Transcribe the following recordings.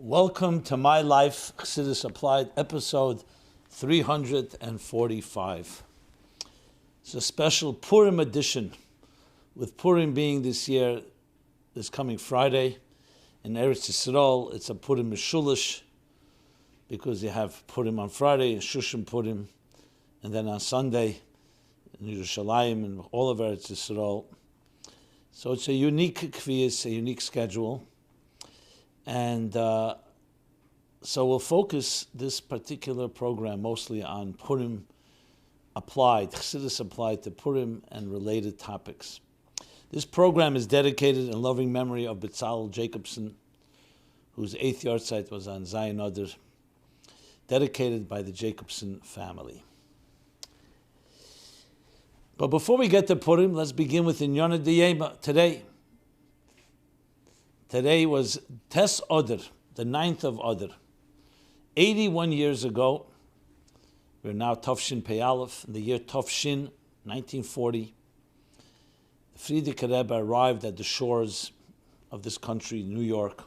Welcome to My Life Chassidus Applied, episode 345. It's a special Purim edition, with Purim being this year, this coming Friday. In Eretz Yisrael, it's a Purim Mishulish, because you have Purim on Friday, and Shushim Purim, and then on Sunday, in Yerushalayim and all of Eretz Yisrael. So it's a unique kviyas, a unique schedule. And so we'll focus this particular program mostly on Purim applied, Chassidus applied to Purim and related topics. This program is dedicated in loving memory of Bezalel Jacobson, whose 8th yahrzeit was on Zayin Adar, dedicated by the Jacobson family. But before we get to Purim, let's begin with Inyana Diyema today. Today was Tes Adar, the 9th of Adar. 81 years ago, we're now Tafshin Pei Aleph, in the year Tafshin, 1940, the Frierdiker Rebbe arrived at the shores of this country, New York,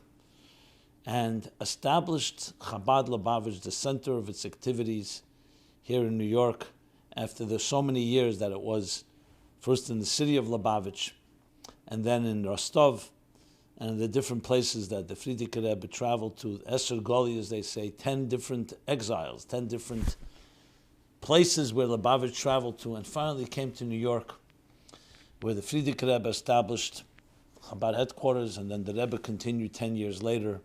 and established Chabad Lubavitch, the center of its activities here in New York, after the so many years that it was first in the city of Lubavitch, and then in Rostov, and the different places that the Frierdiker Rebbe traveled to. Esther Goli, as they say, 10 different exiles, 10 different places where Lubavitch traveled to, and finally came to New York, where the Frierdiker Rebbe established Chabad headquarters, and then the Rebbe continued 10 years later,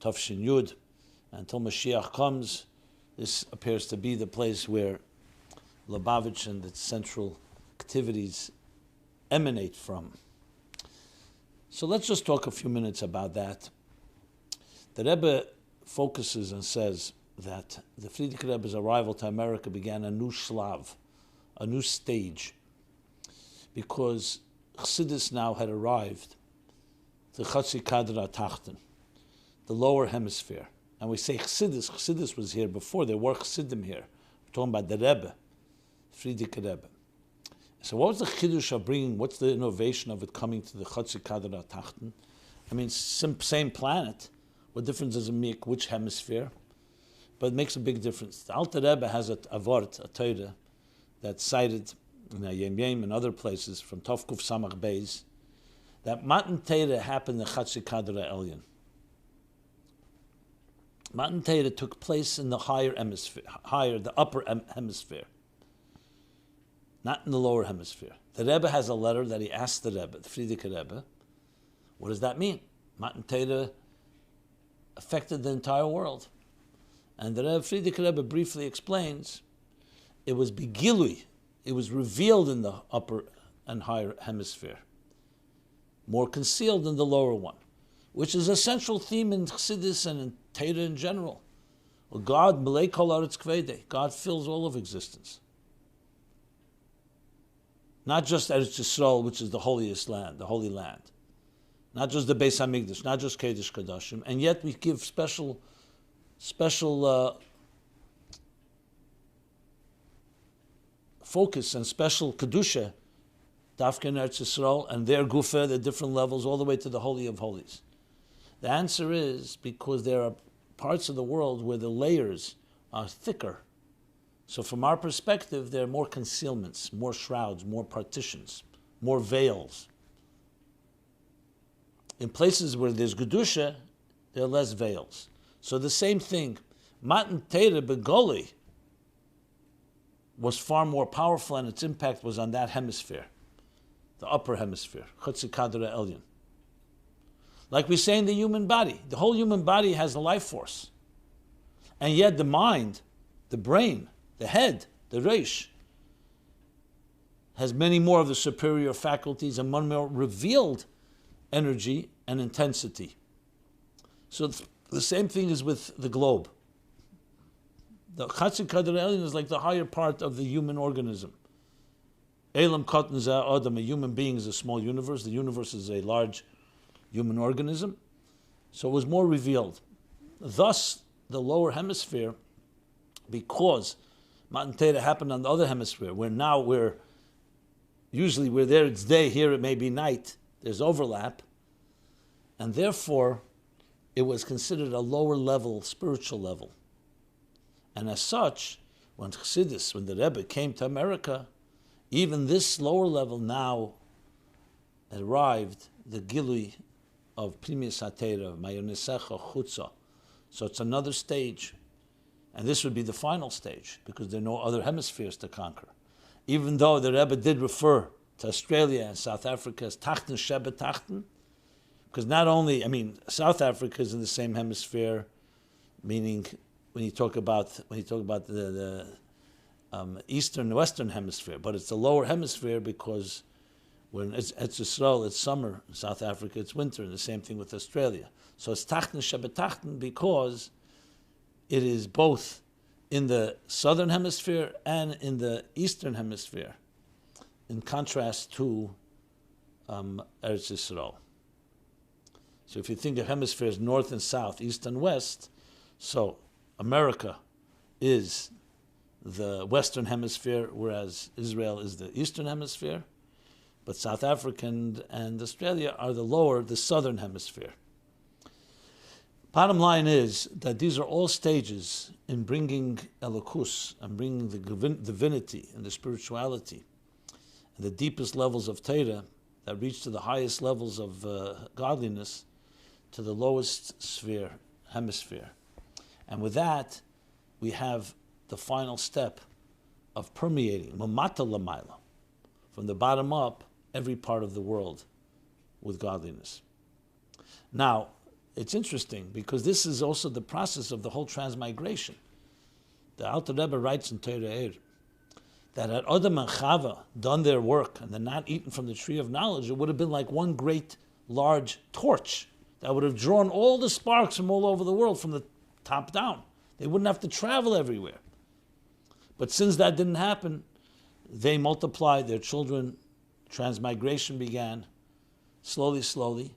Tafshin Yud, until Mashiach comes. This appears to be the place where Lubavitch and its central activities emanate from. So let's just talk a few minutes about that. The Rebbe focuses and says that the Frierdiker Rebbe's arrival to America began a new shlav, a new stage, because Chassidus now had arrived to Chassidic, the lower hemisphere. And we say Chassidus was here before, there were Chassidim here. We're talking about the Rebbe, Frierdiker Rebbe. So what was the chiddush of bringing, what's the innovation of it coming to the Chassidic? I mean, same planet. What difference does it make, which hemisphere? But it makes a big difference. The Alter Rebbe has a vort, a Torah, that's cited in Yem Yem and other places from Tovkuf Samach Beis, that Matan Torah happened in Chassidic Elyon. Matan Torah took place in the the upper hemisphere, not in the lower hemisphere. The Rebbe has a letter that he asked the Rebbe, the Frierdiker Rebbe, what does that mean? Matan Torah affected the entire world. And the Rebbe, Frierdiker Rebbe briefly explains, it was begilui, it was revealed in the upper and higher hemisphere, more concealed than the lower one, which is a central theme in Chassidus and in Torah in general. Well, God, Malei Kol Aretz Kvedei, God fills all of existence. Not just Eretz Yisrael, which is the holiest land, the holy land. Not just the Beis HaMikdash, not just Kodesh Kodashim, and yet we give special focus and special Kedusha, Dafka in Eretz Yisrael, and their Gufa, the different levels, all the way to the Holy of Holies. The answer is because there are parts of the world where the layers are thicker. So from our perspective, there are more concealments, more shrouds, more partitions, more veils. In places where there's Gedusha, there are less veils. So the same thing, Matan Torah Begoli was far more powerful, and its impact was on that hemisphere, the upper hemisphere, Chassidic Elyon. Like we say in the human body, the whole human body has a life force. And yet the mind, the brain, the head, the reish, has many more of the superior faculties and one more revealed energy and intensity. So the same thing is with the globe. The Chassidic Elyon is like the higher part of the human organism. Elam Katan Zeh Adam, a human being is a small universe. The universe is a large human organism. So it was more revealed. Thus, the lower hemisphere, because Matan Torah happened on the other hemisphere, where now usually we're there, it's day, here it may be night, there's overlap, and therefore it was considered a lower level, spiritual level. And as such, when Chassidus, when the Rebbe came to America, even this lower level now arrived, the Gilui of Primis HaTeira, Mayonisecha Chutza. So it's another stage. And this would be the final stage, because there are no other hemispheres to conquer. Even though the Rebbe did refer to Australia and South Africa as Tachten Shebe Tachten, because not only, South Africa is in the same hemisphere, meaning when you talk about the eastern western hemisphere, but it's the lower hemisphere because when it's Yisrael, it's summer. In South Africa, it's winter, and the same thing with Australia. So it's Tachten Shebe Tachten because it is both in the southern hemisphere and in the eastern hemisphere, in contrast to Eretz Yisrael. So if you think of hemispheres north and south, east and west, so America is the western hemisphere, whereas Israel is the eastern hemisphere, but South Africa and Australia are the southern hemisphere. Bottom line is that these are all stages in bringing Elokus and bringing the divinity and the spirituality and the deepest levels of Torah that reach to the highest levels of godliness to the lowest hemisphere. And with that, we have the final step of permeating, mamata lamaila, from the bottom up, every part of the world with godliness. Now, it's interesting because this is also the process of the whole transmigration. The Alter Rebbe writes in Torah Eir that had Adam and Chava done their work and they're not eaten from the tree of knowledge, it would have been like one great large torch that would have drawn all the sparks from all over the world from the top down. They wouldn't have to travel everywhere. But since that didn't happen, they multiplied their children, transmigration began, slowly,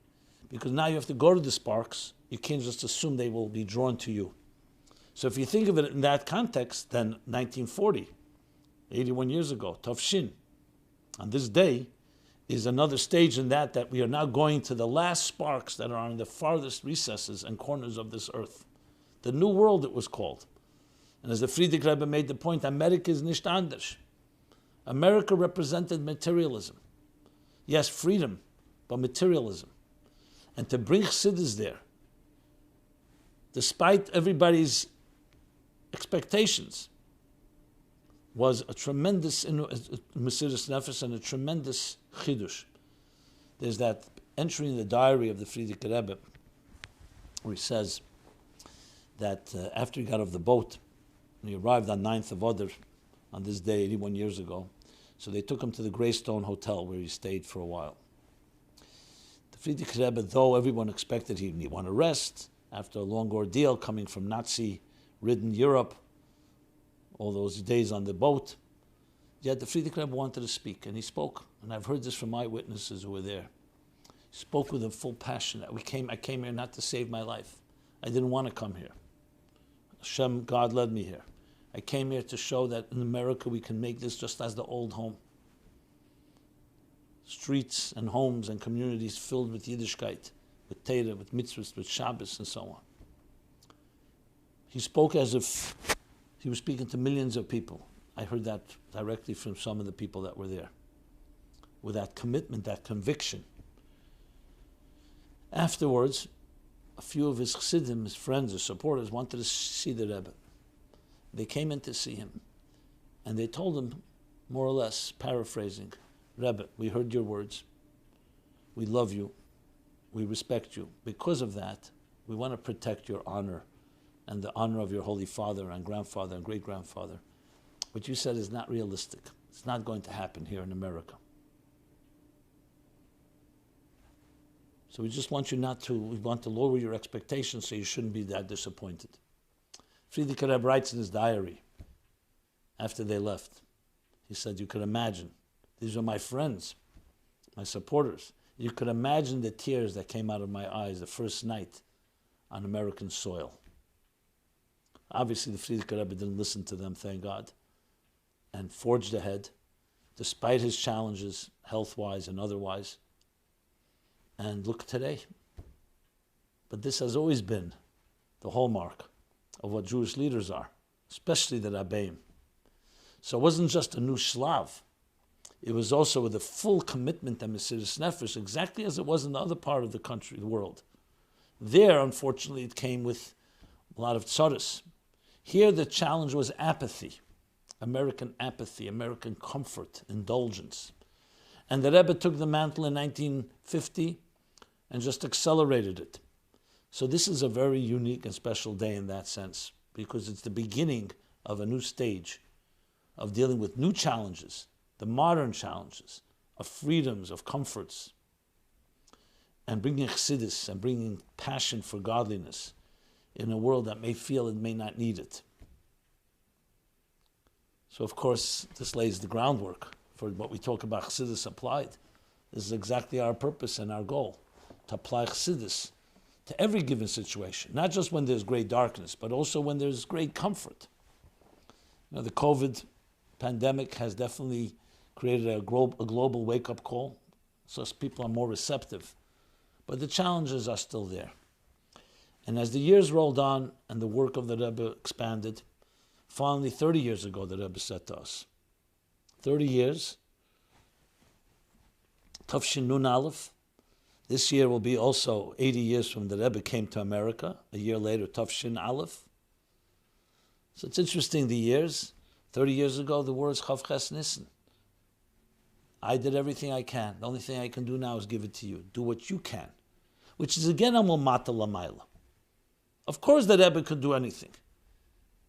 because now you have to go to the sparks. You can't just assume they will be drawn to you. So if you think of it in that context, then 1940, 81 years ago, Tafshin, on this day, is another stage in that we are now going to the last sparks that are on the farthest recesses and corners of this earth. The New World, it was called. And as the Frierdiker Rebbe made the point, America is nicht anders. America represented materialism. Yes, freedom, but materialism. And to bring Chassidus there, despite everybody's expectations, was a tremendous Mesiras Nefesh and a tremendous chidush. There's that entry in the diary of the Frierdiker Rebbe where he says that after he got off the boat, he arrived on 9th of Adar on this day 81 years ago, so they took him to the Greystone Hotel where he stayed for a while. The Frierdiker Rebbe, though everyone expected he'd want to rest after a long ordeal coming from Nazi-ridden Europe, all those days on the boat, yet the Frierdiker Rebbe wanted to speak, and he spoke. And I've heard this from eyewitnesses who were there. He spoke with a full passion that I came here not to save my life. I didn't want to come here. Hashem, God led me here. I came here to show that in America we can make this just as the old home. Streets and homes and communities filled with Yiddishkeit, with Torah, with mitzvahs, with Shabbos, and so on. He spoke as if he was speaking to millions of people. I heard that directly from some of the people that were there. With that commitment, that conviction. Afterwards, a few of his chassidim, his friends, his supporters, wanted to see the Rebbe. They came in to see him. And they told him, more or less, paraphrasing, Rebbe, we heard your words. We love you. We respect you. Because of that, we want to protect your honor and the honor of your Holy Father and grandfather and great-grandfather. What you said is not realistic. It's not going to happen here in America. So we just want you we want to lower your expectations so you shouldn't be that disappointed. Frierdiker Rebbe writes in his diary, after they left, he said, you could imagine, these are my friends, my supporters. You could imagine the tears that came out of my eyes the first night on American soil. Obviously, the Frierdiker Rebbe didn't listen to them, thank God, and forged ahead, despite his challenges, health-wise and otherwise. And look today. But this has always been the hallmark of what Jewish leaders are, especially the Rabbeim. So it wasn't just a new shlav. It was also with a full commitment and Mesiras Nefesh, exactly as it was in the other part of the country, the world. There, unfortunately, it came with a lot of tzaras. Here, the challenge was apathy, American comfort, indulgence. And the Rebbe took the mantle in 1950 and just accelerated it. So this is a very unique and special day in that sense, because it's the beginning of a new stage of dealing with new challenges, the modern challenges of freedoms, of comforts, and bringing Chassidus and bringing passion for godliness in a world that may feel it may not need it. So of course, this lays the groundwork for what we talk about Chassidus applied. This is exactly our purpose and our goal, to apply Chassidus to every given situation, not just when there's great darkness, but also when there's great comfort. The COVID pandemic has definitely created a global wake-up call, so people are more receptive. But the challenges are still there. And as the years rolled on and the work of the Rebbe expanded, finally 30 years ago the Rebbe said to us, 30 years, Tafshin Nun Aleph. This year will be also 80 years from the Rebbe came to America. A year later, Tafshin Aleph. So it's interesting, the years. 30 years ago, the words Chav Ches Nissen. I did everything I can. The only thing I can do now is give it to you. Do what you can. Which is again Amol Mata Lamayla. Of course the Rebbe could do anything.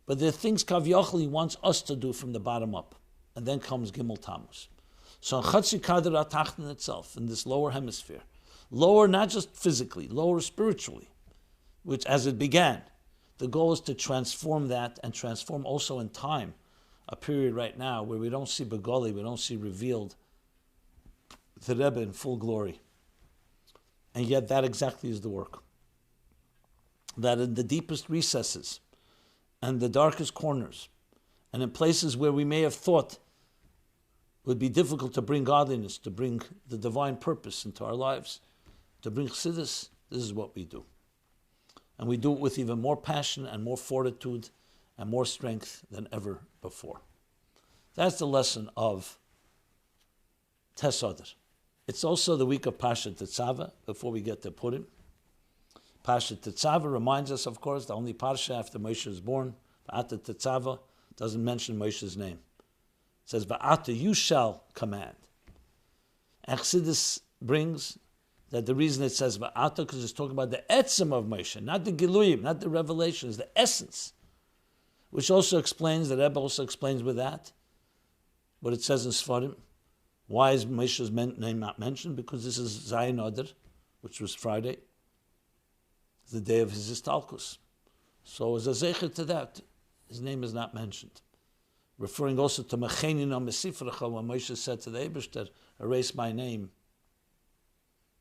But there are things Kav Yochel he wants us to do from the bottom up. And then comes Gimel Tammuz. So in Adar and Tetzaveh itself, in this lower hemisphere, lower not just physically, lower spiritually, which as it began, the goal is to transform that and transform also in time, a period right now where we don't see Begoli, we don't see revealed the Rebbe in full glory. And yet that exactly is the work. That in the deepest recesses and the darkest corners and in places where we may have thought would be difficult to bring godliness, to bring the divine purpose into our lives, to bring Chassidus, this is what we do. And we do it with even more passion and more fortitude and more strength than ever before. That's the lesson of Tes Adar. It's also the week of Parsha Tetzaveh, before we get to Purim. Parsha Tetzaveh reminds us, of course, the only parsha after Moshe is born, Va'ata Tetzaveh, doesn't mention Moshe's name. It says, Va'ata, you shall command. And Chassidus brings that the reason it says Va'ata, because it's talking about the etzem of Moshe, not the Giluyim, not the revelations, the essence. Which also explains, the Rebbe also explains with that, what it says in Sfarim. Why is Moshe's name not mentioned? Because this is Zayin Adar, which was Friday, the day of his Istalkus. So as a zecher to that, his name is not mentioned. Referring also to Mecheni no Mesifrecha, when Moshe said to the Eibishter, erase my name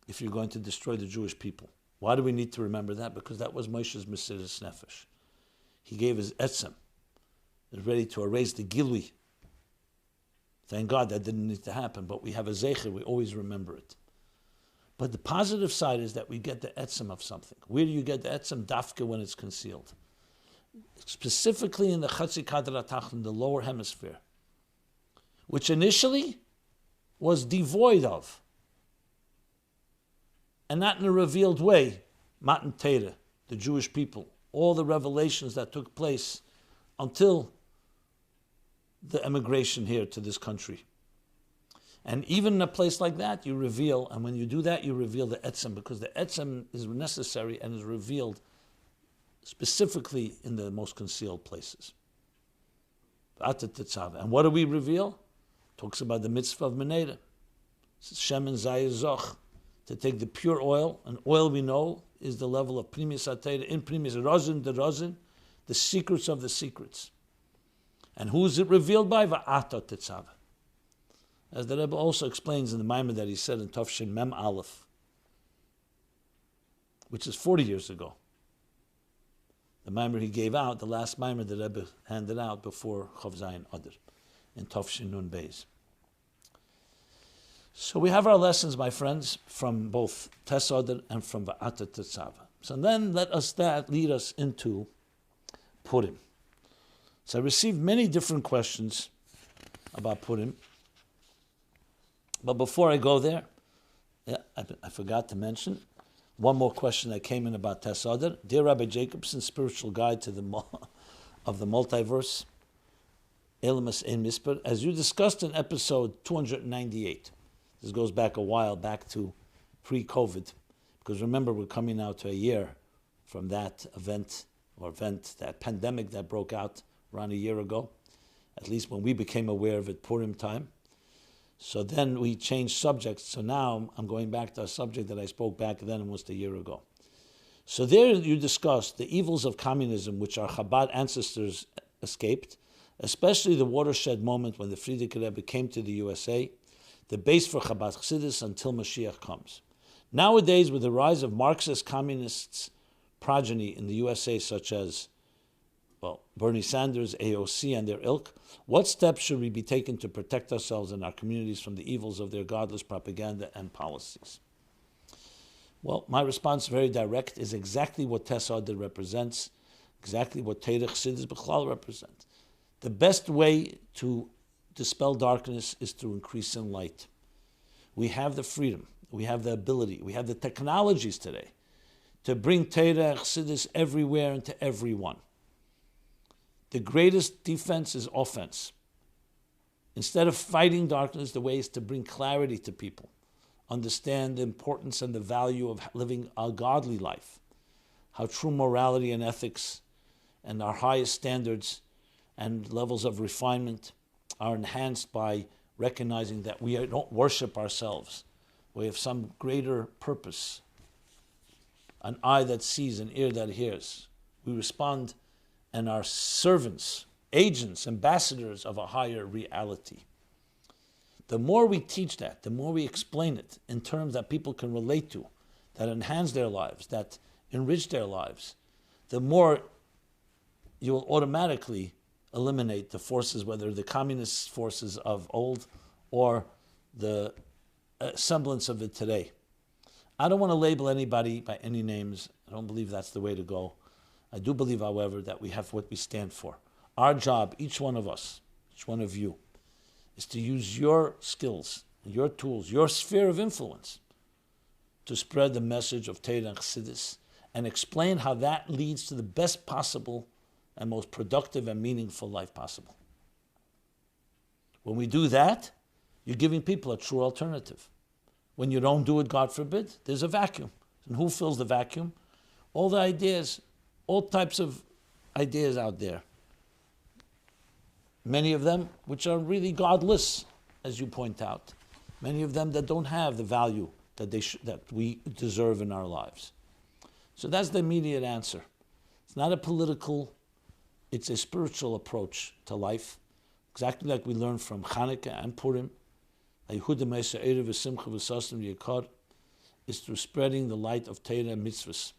if you're going to destroy the Jewish people. Why do we need to remember that? Because that was Moshe's Mesiras Nefesh. He gave his etzem, was ready to erase the Gilui. Thank God that didn't need to happen, but we have a zecher, we always remember it. But the positive side is that we get the etzem of something. Where do you get the etzem? Dafka, when it's concealed. Specifically in the Chassidic, in the lower hemisphere, which initially was devoid of, and not in a revealed way, Matan Torah, the Jewish people, all the revelations that took place until the emigration here to this country. And even in a place like that, you reveal, and when you do that, you reveal the etzem, because the etzem is necessary and is revealed specifically in the most concealed places. And what do we reveal? Talks about the mitzvah of Meneda. Shemen Zayir Zoch, to take the pure oil, and oil we know is the level of Primis Atayra, in Primis Rozin, the secrets of the secrets. And who is it revealed by? Va'ata Tetzaveh. As the Rebbe also explains in the Maimer that he said in Tafshin Mem Aleph, which is 40 years ago. The Maimer he gave out, the last Maimer the Rebbe handed out before Chav Zayin Adar, in Tafshin Nun Beis. So we have our lessons, my friends, from both Tes Adar and from Va'ata Tetzaveh. So then let us that lead us into Purim. So I received many different questions about Purim. But before I go there, I forgot to mention one more question that came in about Adar. Dear Rabbi Jacobson, spiritual guide to of the multiverse, Elamus Ein Misper, as you discussed in episode 298. This goes back a while, back to pre-COVID, because remember we're coming now to a year from that event, that pandemic that broke out around a year ago, at least when we became aware of it, Purim time. So then we changed subjects. So now I'm going back to a subject that I spoke back then almost a year ago. So there you discussed the evils of communism, which our Chabad ancestors escaped, especially the watershed moment when the Frierdiker Rebbe came to the USA, the base for Chabad Chassidus until Mashiach comes. Nowadays, with the rise of Marxist communists' progeny in the USA, such as Bernie Sanders, AOC, and their ilk, what steps should we be taking to protect ourselves and our communities from the evils of their godless propaganda and policies? Well, my response, very direct, is exactly what Adar represents, exactly what Torah Chassidus B'chlal represents. The best way to dispel darkness is through increasing light. We have the freedom, we have the ability, we have the technologies today to bring Torah Chassidus everywhere and to everyone. The greatest defense is offense. Instead of fighting darkness, the way is to bring clarity to people, understand the importance and the value of living a godly life, how true morality and ethics and our highest standards and levels of refinement are enhanced by recognizing that we don't worship ourselves. We have some greater purpose, an eye that sees, an ear that hears. We respond and are servants, agents, ambassadors of a higher reality. The more we teach that, the more we explain it in terms that people can relate to, that enhance their lives, that enrich their lives, the more you will automatically eliminate the forces, whether the communist forces of old or the semblance of it today. I don't want to label anybody by any names. I don't believe that's the way to go. I do believe, however, that we have what we stand for. Our job, each one of us, each one of you, is to use your skills, your tools, your sphere of influence to spread the message of Torah and Chassidus and explain how that leads to the best possible and most productive and meaningful life possible. When we do that, you're giving people a true alternative. When you don't do it, God forbid, there's a vacuum. And who fills the vacuum? All the ideas, all types of ideas out there. Many of them which are really godless, as you point out. Many of them that don't have the value that that we deserve in our lives. So that's the immediate answer. It's not a political, it's a spiritual approach to life, exactly like we learned from Chanukah and Purim. Is through spreading the light of Torah and mitzvahs.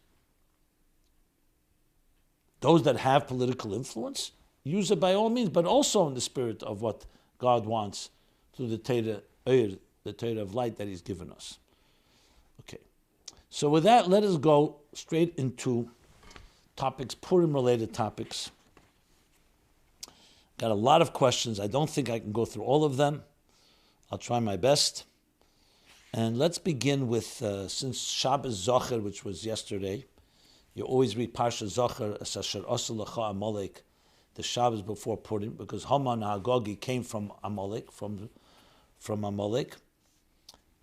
Those that have political influence, use it by all means, but also in the spirit of what God wants through the Torah, the Torah of light that He's given us. Okay. So with that, let us go straight into topics, Purim-related topics. Got a lot of questions. I don't think I can go through all of them. I'll try my best. And let's begin with, since Shabbos Zocher, which was yesterday, you always read parsha Zocher, Asher Asa Lecha Amalek, the Shabbos before Purim, because Haman Hagogi came from Amalek, from Amalek,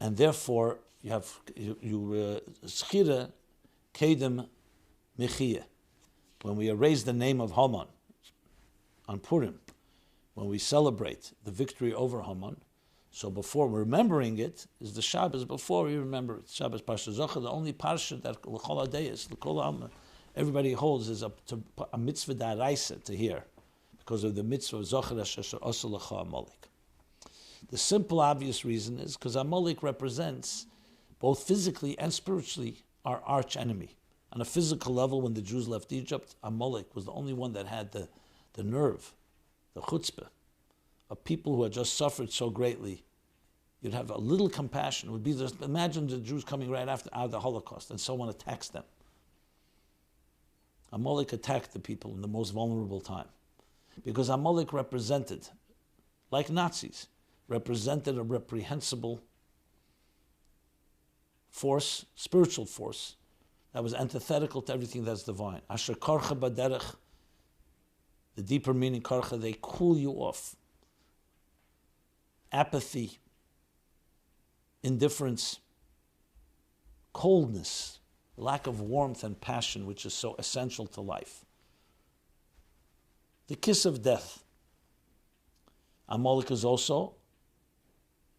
and therefore you have Schira Kedem Mechiyah. When we erase the name of Haman on Purim, when we celebrate the victory over Haman, so before remembering it is the Shabbos before we remember it. Shabbos Parsha Zocher, the only parsha that l'chol hadayis, l'kol alma, everybody holds is up to a mitzvah da'araisa to hear, because of the mitzvah of Zocher Asher Asa Lecha Amalek. The simple, obvious reason is because Amalek represents, both physically and spiritually, our arch enemy. On a physical level, when the Jews left Egypt, Amalek was the only one that had the nerve, the chutzpah, of people who had just suffered so greatly. You'd have a little compassion. It would be just, imagine the Jews coming right out of the Holocaust and someone attacks them. Amalek attacked the people in the most vulnerable time. Because Amalek represented, like Nazis, represented a reprehensible force, spiritual force, that was antithetical to everything that's divine. Asher karcha baderech, the deeper meaning karcha, they cool you off. Apathy, indifference, coldness, lack of warmth and passion, which is so essential to life. The kiss of death. Amalek is also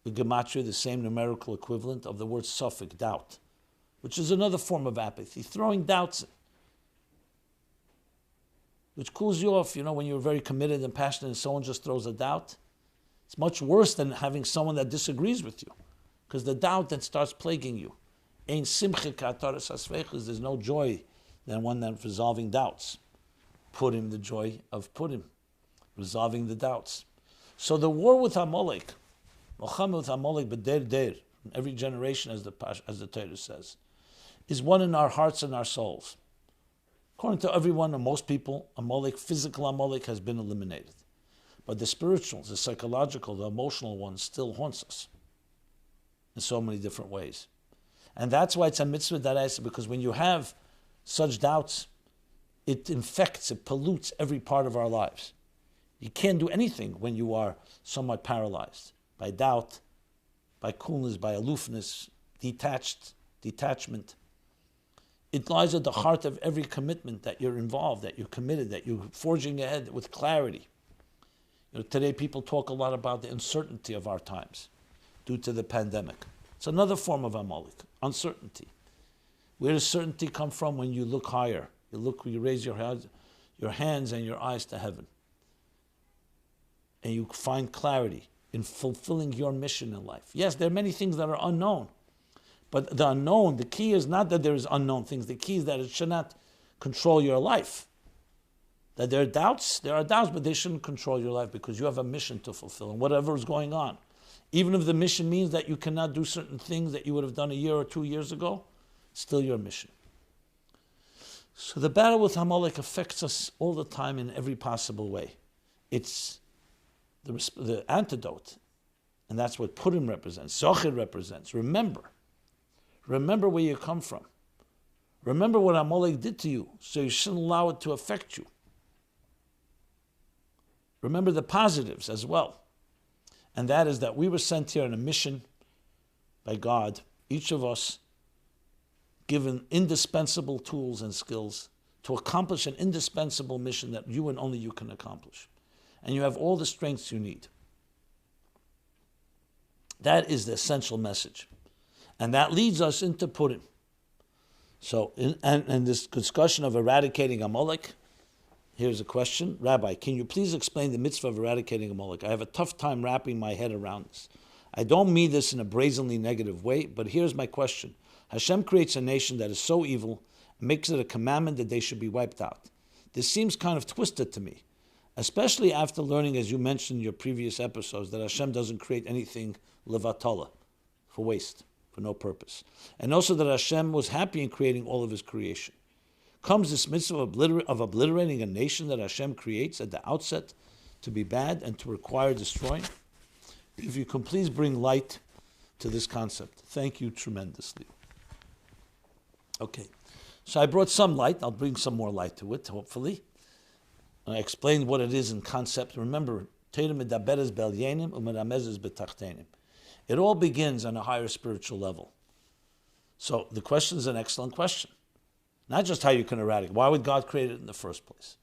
the gematria, the same numerical equivalent of the word suffix, doubt, which is another form of apathy, throwing doubts, which cools you off. You know, when you're very committed and passionate and someone just throws a doubt, it's much worse than having someone that disagrees with you, because the doubt that starts plaguing you. Ein simcha ka'ataras hasveichos, there's no joy than one that's resolving doubts. Purim, the joy of Purim, resolving the doubts. So the war with Amalek, Milchama with Amalek b'der der, in every generation, as the Torah says, is one in our hearts and our souls. According to everyone and most people, Amalek, physical Amalek, has been eliminated. But the spiritual, the psychological, the emotional one still haunts us in so many different ways. And that's why it's a mitzvah daraisa, because when you have such doubts, it infects, it pollutes every part of our lives. You can't do anything when you are somewhat paralyzed by doubt, by coolness, by aloofness, detachment. It lies at the heart of every commitment that you're involved, that you're committed, that you're forging ahead with clarity. You know, today people talk a lot about the uncertainty of our times due to the pandemic. It's another form of Amalek, uncertainty. Where does certainty come from? When you look higher. You raise your hands and your eyes to heaven. And you find clarity in fulfilling your mission in life. Yes, there are many things that are unknown. But the unknown, the key is not that there is unknown things. The key is that it should not control your life. That there are doubts, but they shouldn't control your life, because you have a mission to fulfill, and whatever is going on. Even if the mission means that you cannot do certain things that you would have done a year or 2 years ago, it's still your mission. So the battle with Amalek affects us all the time in every possible way. It's the antidote, and that's what Purim represents, Zocher represents. Remember where you come from. Remember what Amalek did to you, so you shouldn't allow it to affect you. Remember the positives as well. And that is that we were sent here on a mission by God, each of us given indispensable tools and skills to accomplish an indispensable mission that you and only you can accomplish. And you have all the strengths you need. That is the essential message. And that leads us into Purim. So, in this discussion of eradicating Amalek, here's a question. Rabbi, can you please explain the mitzvah of eradicating Amalek? I have a tough time wrapping my head around this. I don't mean this in a brazenly negative way, but here's my question. Hashem creates a nation that is so evil, and makes it a commandment that they should be wiped out. This seems kind of twisted to me, especially after learning, as you mentioned in your previous episodes, that Hashem doesn't create anything levatala, for waste, for no purpose. And also that Hashem was happy in creating all of his creation. Comes this mitzvah of obliterating a nation that Hashem creates at the outset to be bad and to require destroying? If you can please bring light to this concept. Thank you tremendously. Okay, so I brought some light. I'll bring some more light to it, hopefully. I explained what it is in concept. Remember, it all begins on a higher spiritual level. So the question is an excellent question. Not just how you can eradicate. Why would God create it in the first place?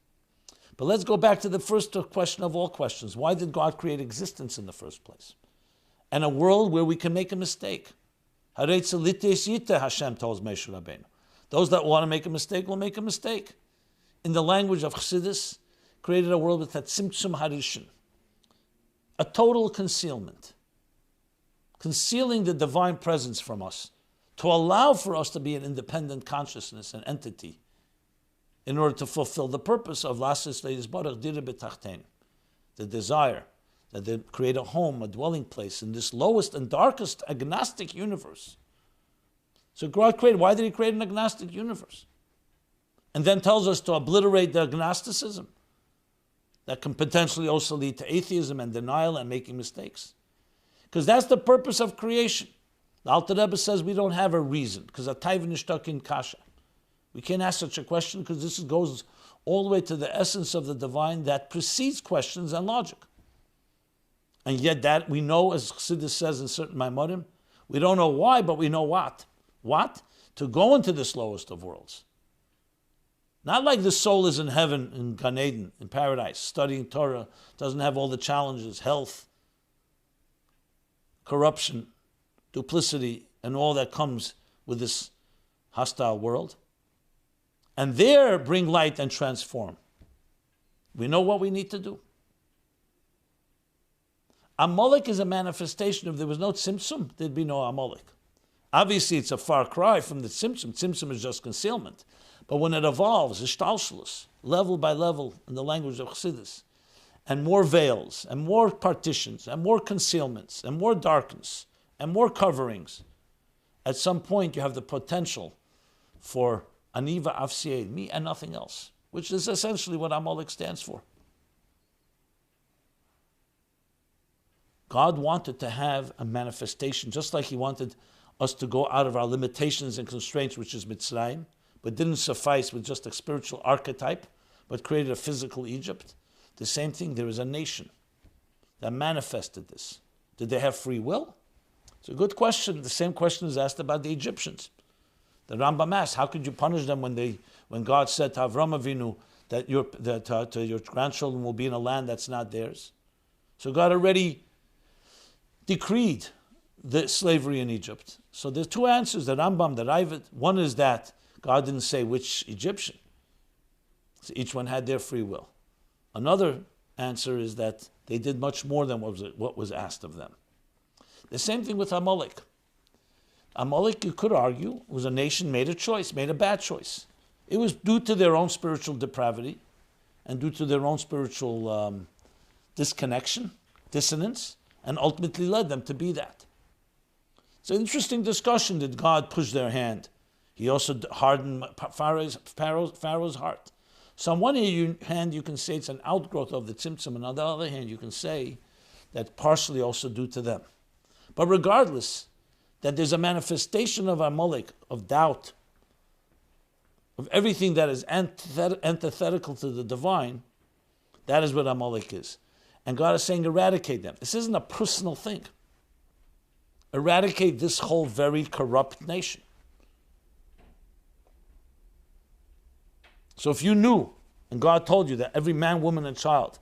But let's go back to the first question of all questions. Why did God create existence in the first place? And a world where we can make a mistake. Hashem tells Moshe Rabbeinu. Those that want to make a mistake will make a mistake. In the language of Chassidus, created a world with a tzimtzum harishin, a total concealment, concealing the divine presence from us, to allow for us to be an independent consciousness, an entity, in order to fulfill the purpose of Lasis Leis Baruch Dire B'Tachtein, the desire that they create a home, a dwelling place in this lowest and darkest agnostic universe. So God created, why did he create an agnostic universe? and then tells us to obliterate the agnosticism that can potentially also lead to atheism and denial and making mistakes. Because that's the purpose of creation. The Alter Rebbe says we don't have a reason, because a taiva nishtak in kasha. We can't ask such a question because this goes all the way to the essence of the divine that precedes questions and logic. And yet that we know, as Chassidus says in certain Maimorim, we don't know why, but we know what. What? To go into this lowest of worlds. Not like the soul is in heaven, in Gan Eden, in paradise, studying Torah, doesn't have all the challenges, health, corruption, duplicity, and all that comes with this hostile world. And there bring light and transform. We know what we need to do. Amalek is a manifestation. If there was no Tzimtzum, there'd be no Amalek. Obviously, it's a far cry from the Tzimtzum. Tzimtzum is just concealment. But when it evolves, ishtalshelus, level by level, in the language of Chassidus, and more veils, and more partitions, and more concealments, and more darkness, and more coverings, at some point you have the potential for aniva afsied, me and nothing else, which is essentially what Amalek stands for. God wanted to have a manifestation, just like He wanted us to go out of our limitations and constraints, which is Mitzrayim, but didn't suffice with just a spiritual archetype, but created a physical Egypt. The same thing, there is a nation that manifested this. Did they have free will? It's a good question. The same question is asked about the Egyptians. The Rambam asks, how could you punish them when God said to Avram Avinu that your grandchildren will be in a land that's not theirs? So God already decreed the slavery in Egypt. So there's two answers, the Rambam, the Ravid. One is that God didn't say which Egyptian. So each one had their free will. Another answer is that they did much more than what was asked of them. The same thing with Amalek. Amalek, you could argue, was a nation made a choice, made a bad choice. It was due to their own spiritual depravity and due to their own spiritual disconnection, dissonance, and ultimately led them to be that. It's an interesting discussion. Did God push their hand? He also hardened Pharaoh's heart. So on one hand, you can say it's an outgrowth of the Tzimtzum, and on the other hand, you can say that partially also due to them. But regardless, that there's a manifestation of Amalek, of doubt, of everything that is antithetical to the divine, that is what Amalek is. And God is saying, eradicate them. This isn't a personal thing. Eradicate this whole very corrupt nation. So if you knew, and God told you that every man, woman, and child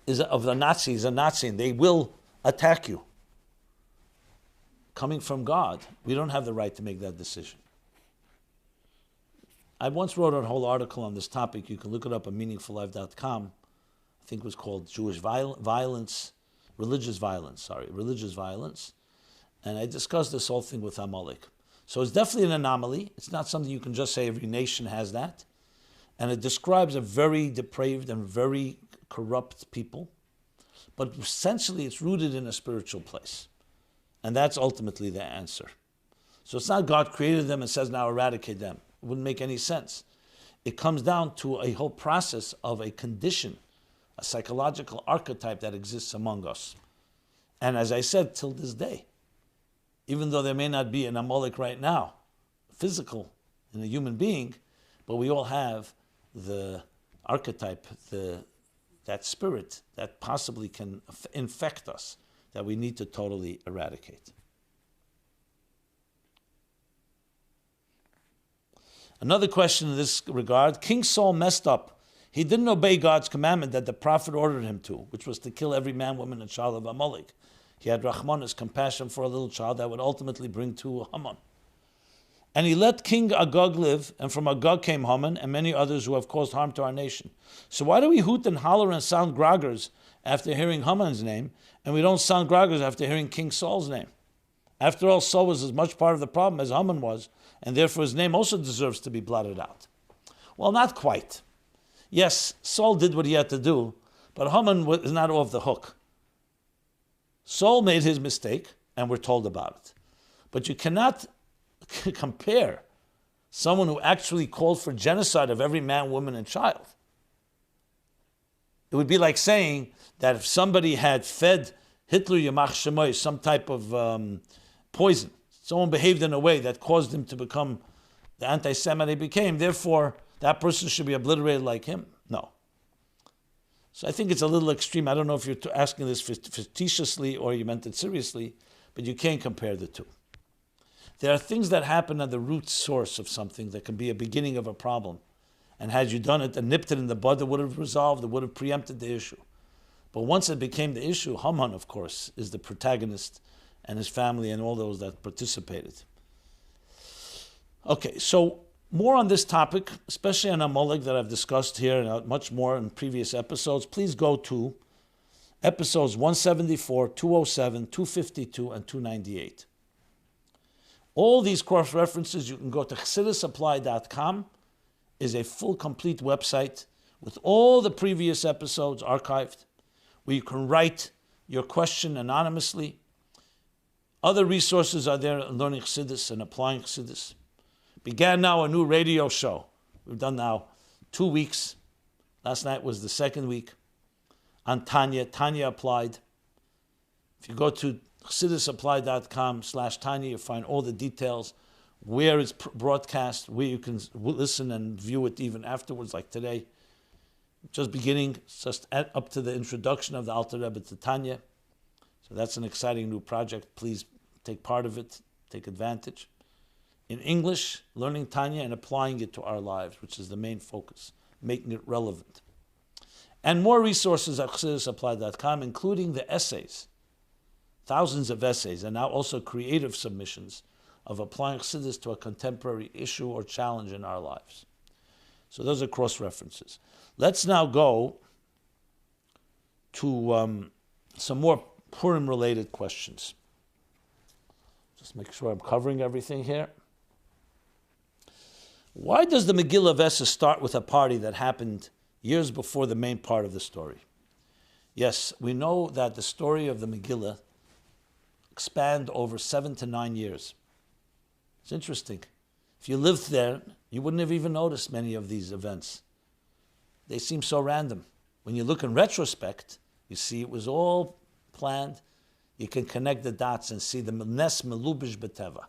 is of the Nazis, a Nazi, and they will attack you, coming from God, we don't have the right to make that decision. I once wrote a whole article on this topic. You can look it up at meaningfullife.com. I think it was called Religious Violence. And I discussed this whole thing with Amalek. So it's definitely an anomaly. It's not something you can just say every nation has that. And it describes a very depraved and very corrupt people. But essentially it's rooted in a spiritual place. And that's ultimately the answer. So it's not God created them and says now eradicate them. It wouldn't make any sense. It comes down to a whole process of a condition, a psychological archetype that exists among us. And as I said, till this day, even though there may not be an Amalek right now, physical in a human being, but we all have the archetype, that spirit that possibly can infect us, that we need to totally eradicate. Another question in this regard, King Saul messed up. He didn't obey God's commandment that the prophet ordered him to, which was to kill every man, woman, and child of Amalek. He had Rahman's compassion for a little child that would ultimately bring to Haman. And he let King Agag live, and from Agag came Haman and many others who have caused harm to our nation. So why do we hoot and holler and sound groggers after hearing Haman's name, and we don't sound groggers after hearing King Saul's name? After all, Saul was as much part of the problem as Haman was, and therefore his name also deserves to be blotted out. Well, not quite. Yes, Saul did what he had to do, but Haman is not off the hook. Saul made his mistake, and we're told about it. But you cannot compare someone who actually called for genocide of every man, woman, and child. It would be like saying that if somebody had fed Hitler Yamach Shemoy some type of poison, someone behaved in a way that caused him to become the anti-Semite he became, therefore that person should be obliterated like him. No. So I think it's a little extreme. I don't know if you're asking this facetiously or you meant it seriously, but you can't compare the two. There are things that happen at the root source of something that can be a beginning of a problem. And had you done it and nipped it in the bud, it would have resolved, it would have preempted the issue. But once it became the issue, Haman, of course, is the protagonist and his family and all those that participated. Okay, so more on this topic, especially on Amalek that I've discussed here and much more in previous episodes, please go to episodes 174, 207, 252, and 298. All these cross-references, you can go to chassidusapply.com, is a full, complete website with all the previous episodes archived, where you can write your question anonymously. Other resources are there on learning Chassidus and applying Chassidus. Began now a new radio show. We've done now 2 weeks. Last night was the second week. On Tanya. Tanya applied. If you go to chassidusapply.com/Tanya, you find all the details, where it's broadcast, where you can listen and view it even afterwards, like today. Just beginning, just up to the introduction of the Alter Rebbe to Tanya. So that's an exciting new project. Please take part of it, take advantage. In English, learning Tanya and applying it to our lives, which is the main focus, making it relevant. And more resources at chassidusapply.com, including the essays, thousands of essays, and now also creative submissions of applying Chassidus to a contemporary issue or challenge in our lives. So those are cross-references. Let's now go to some more Purim-related questions. Just make sure I'm covering everything here. Why does the Megillah of Esther start with a party that happened years before the main part of the story? Yes, we know that the story of the Megillah spanned over 7 to 9 years. It's interesting. If you lived there, you wouldn't have even noticed many of these events. They seem so random. When you look in retrospect, you see it was all planned. You can connect the dots and see the Nes Melubish B'Teva.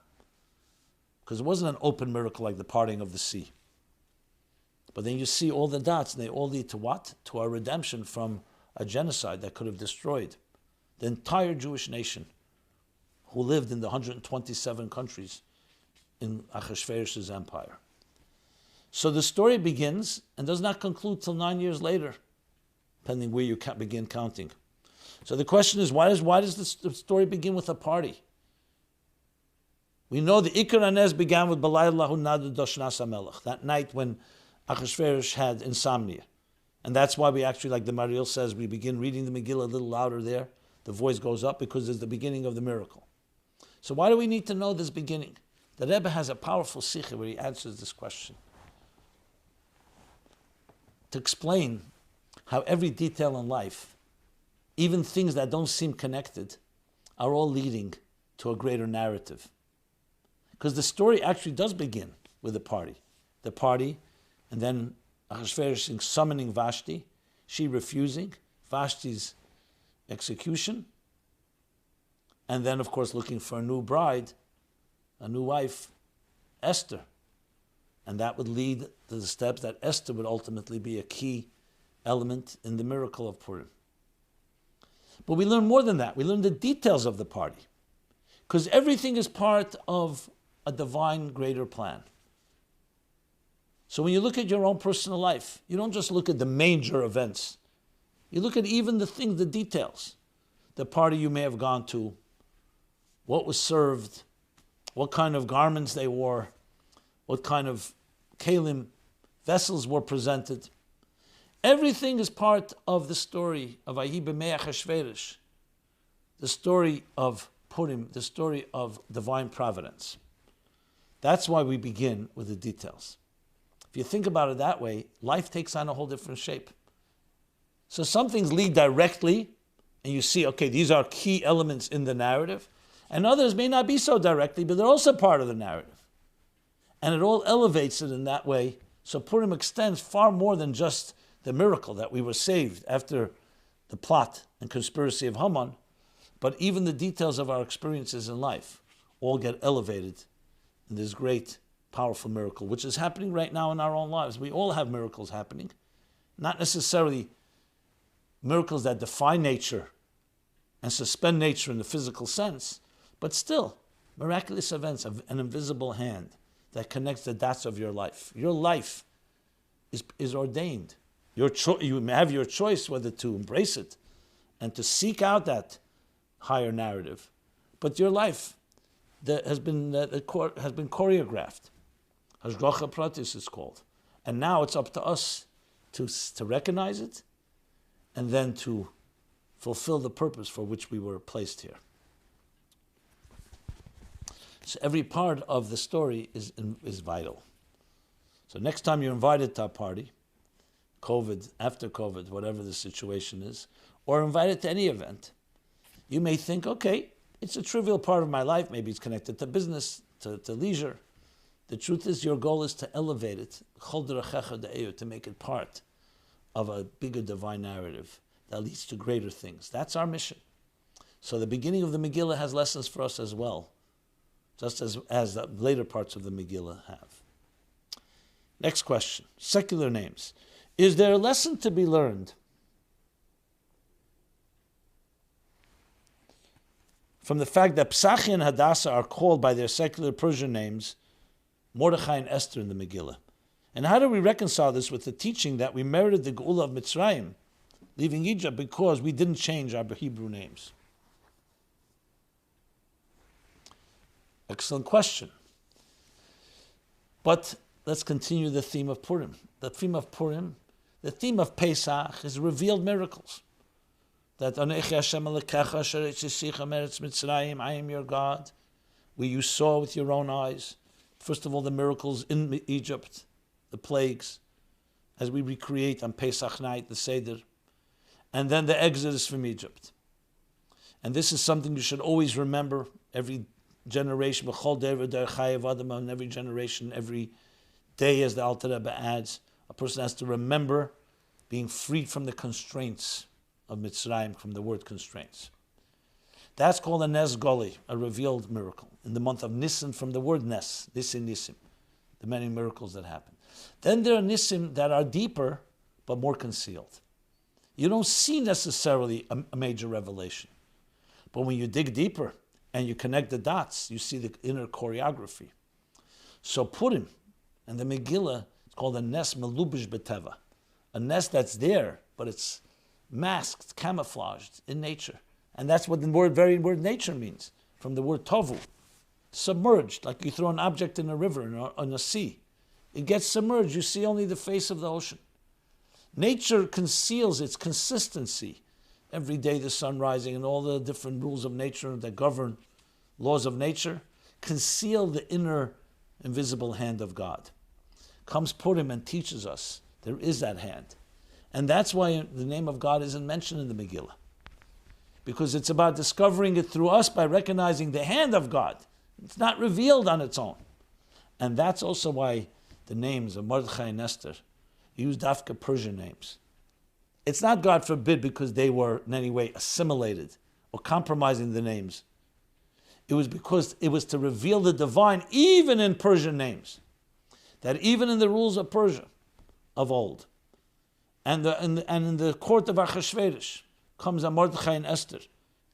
Because it wasn't an open miracle like the parting of the sea. But then you see all the dots, and they all lead to what? To our redemption from a genocide that could have destroyed the entire Jewish nation who lived in the 127 countries in Achashverosh's empire. So the story begins and does not conclude till 9 years later, depending where you begin counting. So the question is, why does the story begin with a party? We know the Ikar Hanez began with Balaylahu Nadu Doshnas Amalek, that night when Achashverosh had insomnia. And that's why we actually, like the Mariel says, we begin reading the Megillah a little louder there. The voice goes up because it's the beginning of the miracle. So why do we need to know this beginning? The Rebbe has a powerful sikha where he answers this question. To explain how every detail in life, even things that don't seem connected, are all leading to a greater narrative. Because the story actually does begin with a party. The party, and then Achashverosh summoning Vashti, she refusing, Vashti's execution, and then, of course, looking for a new bride, a new wife, Esther. And that would lead to the steps that Esther would ultimately be a key element in the miracle of Purim. But we learn more than that. We learn the details of the party. Because everything is part of a divine greater plan. So when you look at your own personal life, you don't just look at the major events. You look at even the things, the details. The party you may have gone to, what was served, what kind of garments they wore, what kind of kalim, vessels were presented. Everything is part of the story of Ahi B'mei Achashverosh, the story of Purim, the story of divine providence. That's why we begin with the details. If you think about it that way, life takes on a whole different shape. So some things lead directly, and you see, okay, these are key elements in the narrative, and others may not be so directly, but they're also part of the narrative. And it all elevates it in that way. So Purim extends far more than just the miracle that we were saved after the plot and conspiracy of Haman, but even the details of our experiences in life all get elevated in this great, powerful miracle, which is happening right now in our own lives. We all have miracles happening, not necessarily miracles that defy nature and suspend nature in the physical sense, but still miraculous events of an invisible hand that connects the dots of your life. Your life is ordained. You have your choice whether to embrace it and to seek out that higher narrative. But your life has been choreographed. Hashgacha Pratis is called. And now it's up to us to recognize it and then to fulfill the purpose for which we were placed here. So every part of the story is vital. So next time you're invited to a party, COVID, after COVID, whatever the situation is, or invited to any event, you may think, okay, it's a trivial part of my life. Maybe it's connected to business, to leisure. The truth is your goal is to elevate it, to make it part of a bigger divine narrative that leads to greater things. That's our mission. So the beginning of the Megillah has lessons for us as well, just as the later parts of the Megillah have. Next question, secular names. Is there a lesson to be learned from the fact that Pesachia and Hadassah are called by their secular Persian names Mordechai and Esther in the Megillah? And how do we reconcile this with the teaching that we merited the Geula of Mitzrayim, leaving Egypt, because we didn't change our Hebrew names? Excellent question. But let's continue the theme of Purim. The theme of Purim, the theme of Pesach is revealed miracles. That Anechi Hashem Alekecha Asher Etzisicha Meretz Mitzrayim, I am your God, where you saw with your own eyes, first of all, the miracles in Egypt, the plagues, as we recreate on Pesach night, the Seder, and then the exodus from Egypt. And this is something you should always remember every generation, in every generation, every day, as the Alter Rebbe adds, a person has to remember being freed from the constraints of Mitzrayim, from the word constraints. That's called a Nes Goli, a revealed miracle, in the month of Nisan, from the word Nes, Nisim, the many miracles that happen. Then there are Nisim that are deeper, but more concealed. You don't see necessarily a major revelation. But when you dig deeper and you connect the dots, you see the inner choreography. So Purim and the Megillah, it's called a Nes Melubish B'Teva, a Nes that's there, but it's masked, camouflaged in nature. And that's what the very word nature means, from the word tovu, submerged, like you throw an object in a river, in a sea. It gets submerged, you see only the face of the ocean. Nature conceals its consistency. Every day the sun rising and all the different rules of nature that govern laws of nature conceal the inner invisible hand of God. Comes Purim and teaches us there is that hand. And that's why the name of God isn't mentioned in the Megillah. Because it's about discovering it through us by recognizing the hand of God. It's not revealed on its own. And that's also why the names of Mordechai and Esther use Dafka Persian names. It's not, God forbid, because they were in any way assimilated or compromising the names. It was because it was to reveal the divine even in Persian names. That even in the rules of Persia of old, and in the court of Achashverosh, comes a Mordechai and Esther.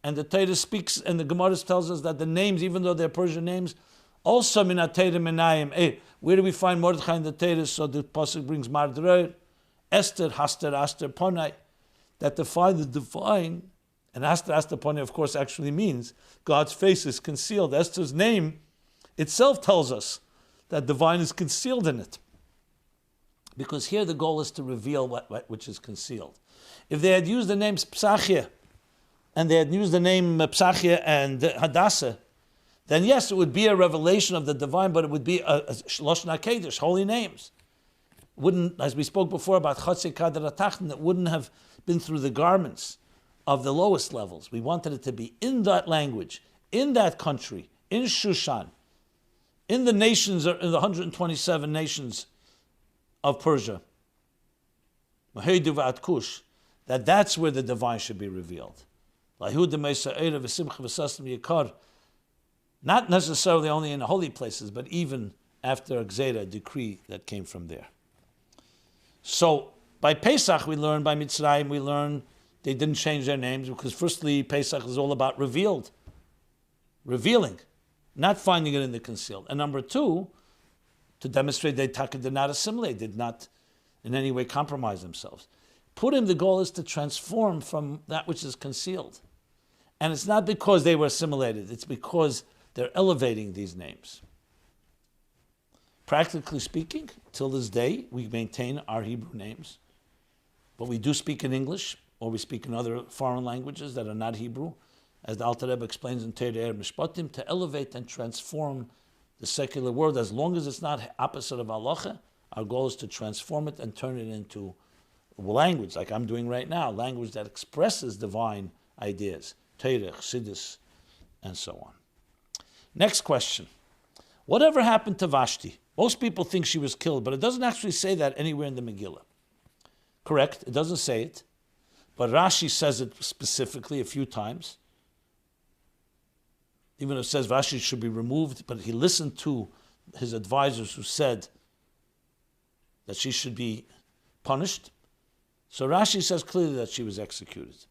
And the Torah speaks, and the Gemara tells us that the names, even though they're Persian names, also min ha-Torah minayim. Where do we find Mordechai in the Torah? So the pasuk brings Mardreur, Esther, Haster, Aster, Ponai, that define the divine. And Haster, Aster, Ponai, of course, actually means God's face is concealed. Esther's name itself tells us that divine is concealed in it. Because here the goal is to reveal which is concealed. If they had used the names Pesachia, and they had used the name Pesachia and Hadassah, then yes, it would be a revelation of the divine, but it would be a Lashon HaKodesh, holy names. Wouldn't, as we spoke before about Chassidic Kader, it wouldn't have been through the garments of the lowest levels. We wanted it to be in that language, in that country, in Shushan, in the nations, in the 127 nations of Persia, that that's where the divine should be revealed. Not necessarily only in the holy places, but even after a gzeira, a decree that came from there. So by Pesach we learn, by Mitzrayim we learn they didn't change their names because firstly Pesach is all about revealing, not finding it in the concealed. And number two, to demonstrate they did not assimilate, did not in any way compromise themselves. Purim, the goal is to transform from that which is concealed. And it's not because they were assimilated, it's because they're elevating these names. Practically speaking, till this day, we maintain our Hebrew names. But we do speak in English, or we speak in other foreign languages that are not Hebrew, as the Alter Rebbe explains in Teirei Mishpatim, to elevate and transform the secular world. As long as it's not opposite of halacha, our goal is to transform it and turn it into language, like I'm doing right now, language that expresses divine ideas, Teirei, Chassidus, and so on. Next question. Whatever happened to Vashti? Most people think she was killed, but it doesn't actually say that anywhere in the Megillah. Correct, it doesn't say it. But Rashi says it specifically a few times. Even though it says Vashti should be removed, but he listened to his advisors who said that she should be punished. So Rashi says clearly that she was executed.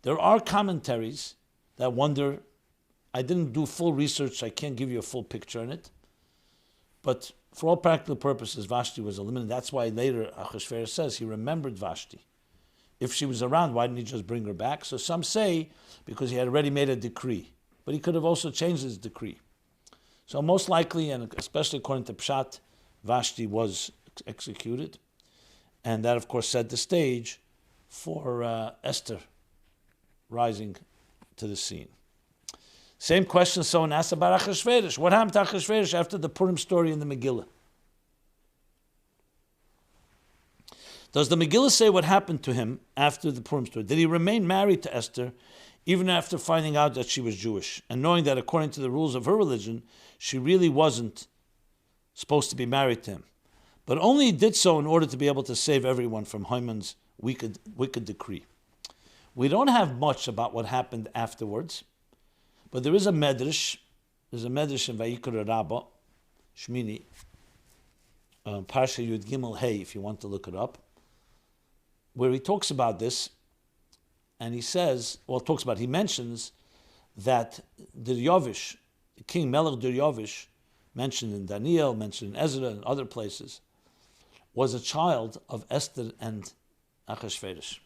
There are commentaries that wonder, I didn't do full research, so I can't give you a full picture in it. But for all practical purposes, Vashti was eliminated. That's why later Achashverosh says he remembered Vashti. If she was around, why didn't he just bring her back? So some say because he had already made a decree. But he could have also changed his decree. So most likely, and especially according to Pshat, Vashti was executed. And that, of course, set the stage for Esther rising to the scene. Same question someone asked about Achashverosh. What happened to Achashverosh after the Purim story in the Megillah? Does the Megillah say what happened to him after the Purim story? Did he remain married to Esther even after finding out that she was Jewish and knowing that according to the rules of her religion, she really wasn't supposed to be married to him? But only did so in order to be able to save everyone from Haman's wicked decree. We don't have much about what happened afterwards, but there is a medrash. There's a medrash in Frierdiker Rebbe, Shmini, parsha Yud Gimel Hey, if you want to look it up, where he talks about this, and he says, he mentions that Diryovish, the king Melech Diryovish, mentioned in Daniel, mentioned in Ezra and other places, was a child of Esther and Achashverosh.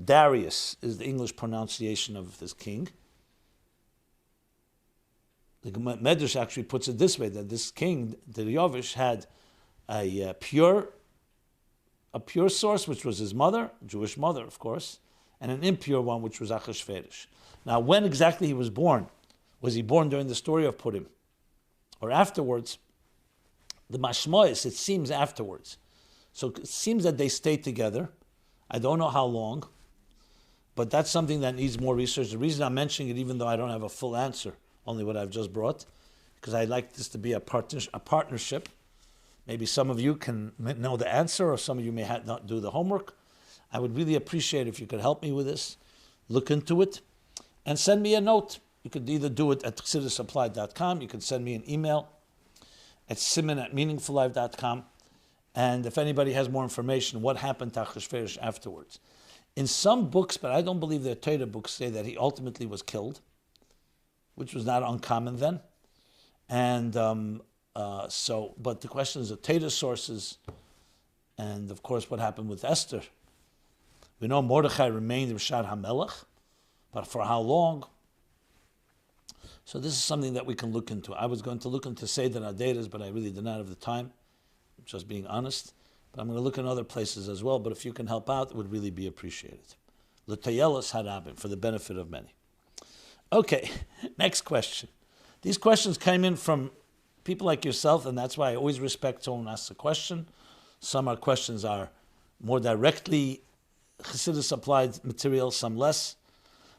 Darius is the English pronunciation of this king. The Medrash actually puts it this way, that this king, Diryovish, had a pure source, which was his mother, Jewish mother, of course, and an impure one, which was Achashverosh. Now, when exactly he was born? Was he born during the story of Purim? Or afterwards? The Mashmois, it seems afterwards. So it seems that they stayed together. I don't know how long, but that's something that needs more research. The reason I'm mentioning it, even though I don't have a full answer, only what I've just brought, because I'd like this to be a partnership. Maybe some of you can know the answer, or some of you may not do the homework. I would really appreciate if you could help me with this, look into it, and send me a note. You could either do it at chassidusapply.com, you could send me an email at simon@meaningfullife.com, and if anybody has more information, what happened to Achashverosh afterwards. In some books, but I don't believe they're Torah books, say that he ultimately was killed, which was not uncommon then. And but the question is the Torah sources, and of course what happened with Esther. We know Mordechai remained Rishad HaMelech, but for how long? So this is something that we can look into. I was going to look into Seder Aderes, but I really did not have the time, just being honest. But I'm going to look in other places as well, but if you can help out, it would really be appreciated. L'tayelos harabim, for the benefit of many. Okay, next question. These questions came in from people like yourself, and that's why I always respect someone who asks a question. Some are questions are more directly Chassidus applied material, some less.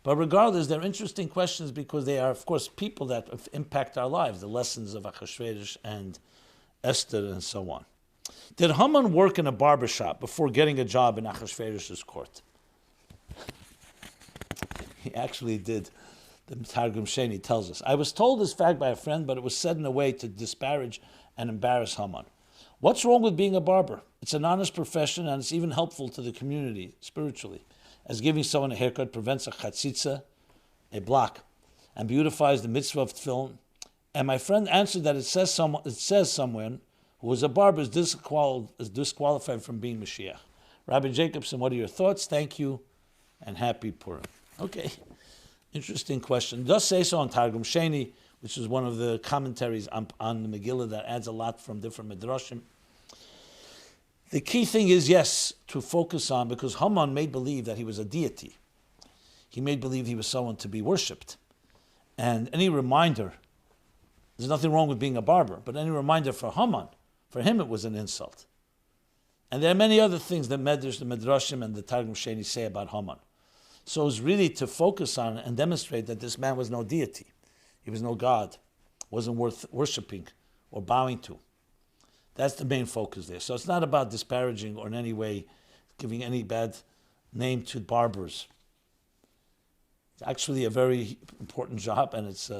But regardless, they're interesting questions because they are, of course, people that impact our lives, the lessons of Achashverosh and Esther and so on. Did Haman work in a barber shop before getting a job in Achashverosh's court? He actually did. The Targum Sheni tells us. I was told this fact by a friend, but it was said in a way to disparage and embarrass Haman. What's wrong with being a barber? It's an honest profession, and it's even helpful to the community spiritually, as giving someone a haircut prevents a chatzitza, a block, and beautifies the mitzvah of tefillin. And my friend answered that it says someone who was a barber is disqualified from being Mashiach. Rabbi Jacobson, what are your thoughts? Thank you, and happy Purim. Okay, interesting question. It does say so on Targum Sheni, which is one of the commentaries on the Megillah that adds a lot from different midrashim. The key thing is, yes, to focus on, because Haman made believe that he was a deity. He made believe he was someone to be worshipped. And any reminder, there's nothing wrong with being a barber, but any reminder for Haman, for him it was an insult. And there are many other things that the Midrashim and the Targum Sheni say about Haman. So it was really to focus on and demonstrate that this man was no deity. He was no God, wasn't worth worshipping or bowing to. That's the main focus there. So it's not about disparaging or in any way giving any bad name to barbers. It's actually a very important job, and it's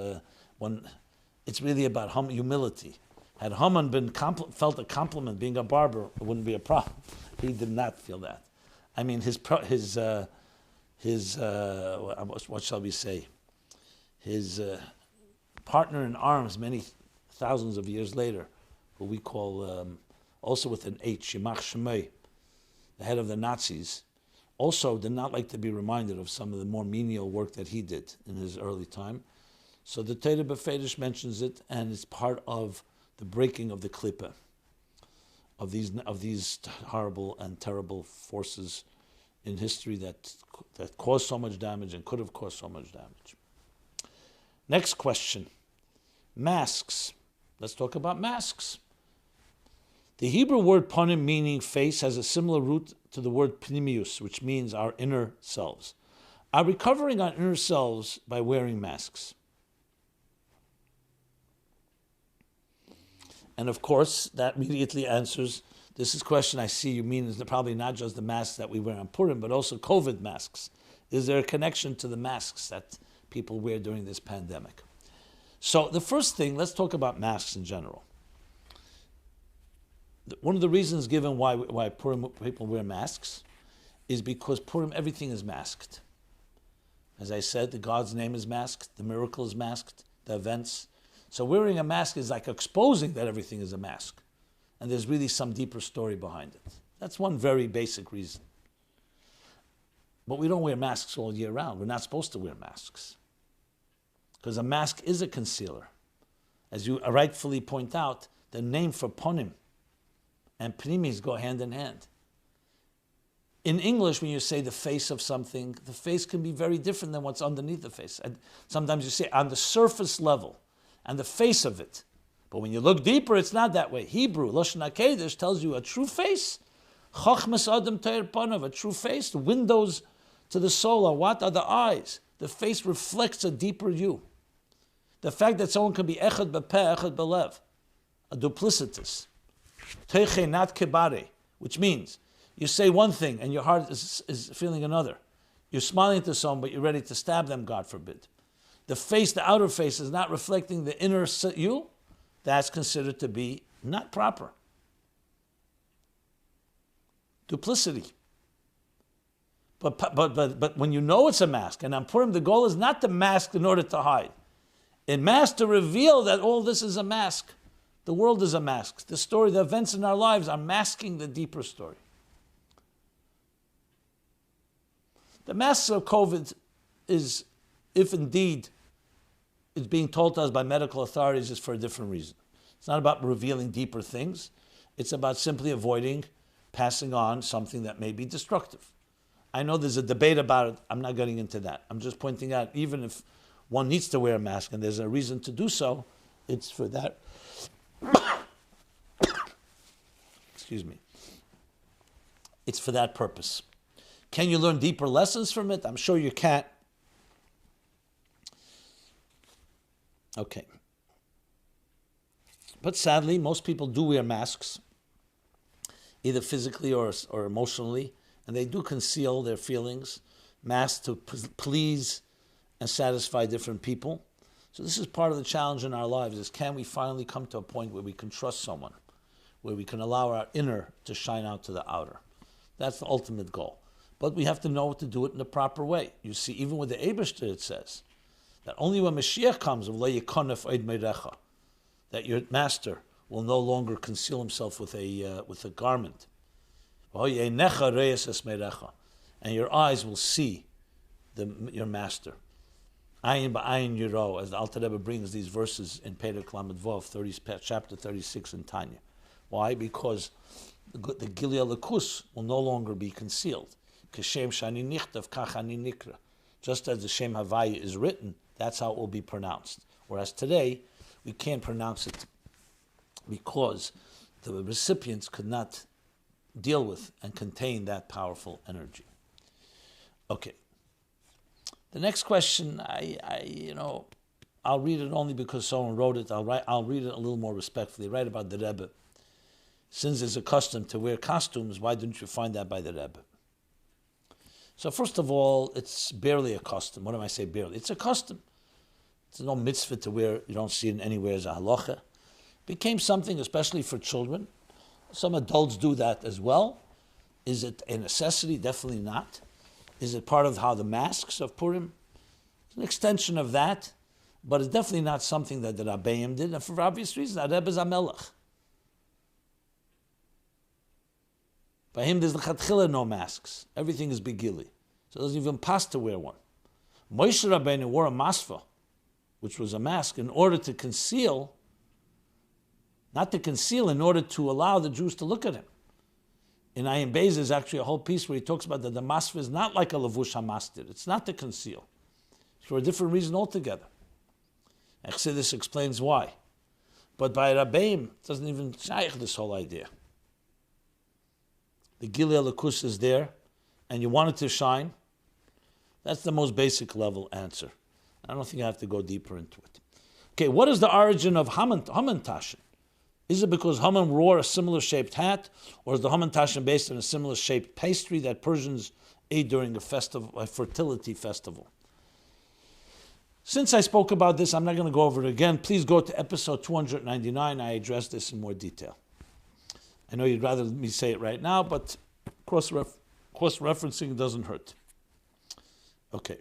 really about humility. Had Haman felt a compliment being a barber, it wouldn't be a problem. He did not feel that. I mean, his what shall we say? His partner in arms many thousands of years later, who we call also with an H, Yimach Shemay, the head of the Nazis, also did not like to be reminded of some of the more menial work that he did in his early time. So the Torah Befedish mentions it, and it's part of the breaking of the klippah of these horrible and terrible forces in history that caused so much damage and could have caused so much damage. Next question. Masks. Let's talk about masks. The Hebrew word panim, meaning face, has a similar root to the word pnimius, which means our inner selves. Are we covering our inner selves by wearing masks? And of course, that immediately answers, this is a question I see you mean is probably not just the masks that we wear on Purim, but also COVID masks. Is there a connection to the masks that people wear during this pandemic? So the first thing, let's talk about masks in general. One of the reasons given why Purim people wear masks is because Purim, everything is masked. As I said, the God's name is masked, the miracle is masked, the events. So wearing a mask is like exposing that everything is a mask. And there's really some deeper story behind it. That's one very basic reason. But we don't wear masks all year round. We're not supposed to wear masks. Because a mask is a concealer. As you rightfully point out, the name for ponim and pnimis go hand in hand. In English, when you say the face of something, the face can be very different than what's underneath the face. And sometimes you say on the surface level and the face of it. But when you look deeper, it's not that way. Hebrew, Lashon HaKodesh, tells you a true face. Chachmas Adam Teir Panav, a true face. The windows to the soul are what? Are the eyes. The face reflects a deeper you. The fact that someone can be echad b'peh, echad b'lev, a duplicitous. Teiche, not kebare, which means you say one thing and your heart is feeling another. You're smiling to someone, but you're ready to stab them, God forbid. The face, the outer face, is not reflecting the inner you. That's considered to be not proper. Duplicity. But when you know it's a mask, and on Purim the goal is not to mask in order to hide. A mask to reveal that all this is a mask. The world is a mask. The story, the events in our lives are masking the deeper story. The masks of COVID is, if indeed it's being told to us by medical authorities, is for a different reason. It's not about revealing deeper things. It's about simply avoiding passing on something that may be destructive. I know there's a debate about it. I'm not getting into that. I'm just pointing out, even if one needs to wear a mask and there's a reason to do so, it's for that. Excuse me. It's for that purpose. Can you learn deeper lessons from it? I'm sure you can. Okay. But sadly, most people do wear masks, either physically or emotionally, and they do conceal their feelings, masks to please and satisfy different people. So this is part of the challenge in our lives, is can we finally come to a point where we can trust someone, where we can allow our inner to shine out to the outer. That's the ultimate goal. But we have to know to do it in the proper way. You see, even with the Eibishter, it says that only when Mashiach comes, that your master will no longer conceal himself with a garment. And your eyes will see your master. Ayin ba'ayin yiro, as the Alter Rebbe brings these verses in Perek Lamed Vav, chapter 36 in Tanya. Why? Because the Gilya Lakus will no longer be concealed. Kashem shani nichtav kachani nikra. Just as the Shem Havaya is written, that's how it will be pronounced. Whereas today, we can't pronounce it because the recipients could not deal with and contain that powerful energy. Okay. The next question, I'll read it only because someone wrote it. I'll read it a little more respectfully. Write about the Rebbe. Since there's a custom to wear costumes, why didn't you find that by the Rebbe? So first of all, it's barely a custom. What do I say barely? It's a custom. It's no mitzvah to wear. You don't see it anywhere as a halacha. It became something, especially for children. Some adults do that as well. Is it a necessity? Definitely not. Is it part of how the masks of Purim? It's an extension of that, but it's definitely not something that the Rabbeim did, and for obvious reasons. The Rebbe is Amalek. By him, there's l'chatchila no masks. Everything is begili. So it doesn't even pass to wear one. Moshe Rabbeinu wore a masva, which was a mask, in order to conceal, not to conceal, in order to allow the Jews to look at him. In Ayin Beis, there's actually a whole piece where he talks about that the masva is not like a lavush hamastir. It's not to conceal. It's for a different reason altogether. And Chassidus explains why. But by Rabbeim, it doesn't even shaykh this whole idea. The Gilya Lakus is there, and you want it to shine. That's the most basic level answer. I don't think I have to go deeper into it. Okay, what is the origin of Hamantaschen? Is it because Haman wore a similar shaped hat, or is the Hamantaschen based on a similar shaped pastry that Persians ate during a fertility festival? Since I spoke about this, I'm not going to go over it again. Please go to episode 299. I address this in more detail. I know you'd rather me say it right now, but cross-referencing doesn't hurt. Okay.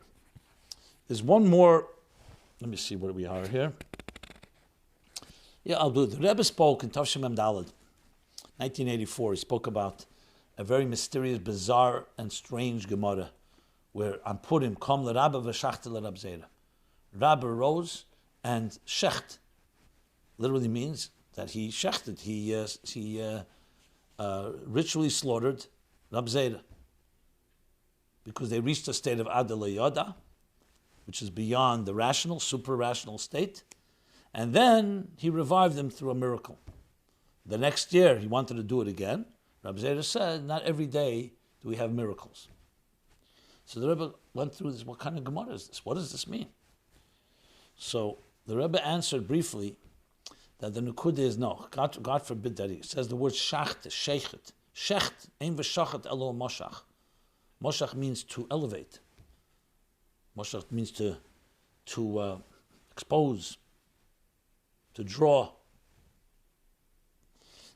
There's one more. Let me see where we are here. Yeah, I'll do it. The Rebbe spoke in Tavshim Mem Daled, 1984. He spoke about a very mysterious, bizarre, and strange Gemara, where on Purim, Kom l'Rabbe v'shachte l'Rab Zera. Rabbe rose and shecht literally means that he shechted, he ritually slaughtered Rab Zera, because they reached a state of Adar Yoda, which is beyond the rational, super-rational state. And then he revived them through a miracle. The next year, he wanted to do it again. Rab Zera said, not every day do we have miracles. So the Rebbe went through this, what kind of Gemara is this? What does this mean? So the Rebbe answered briefly that the Nukuda is no. God forbid that he says the word shachte, sheichet. Shecht, ein v'shachet elo moshach. Moshach means to elevate. Moshach means to expose, to draw.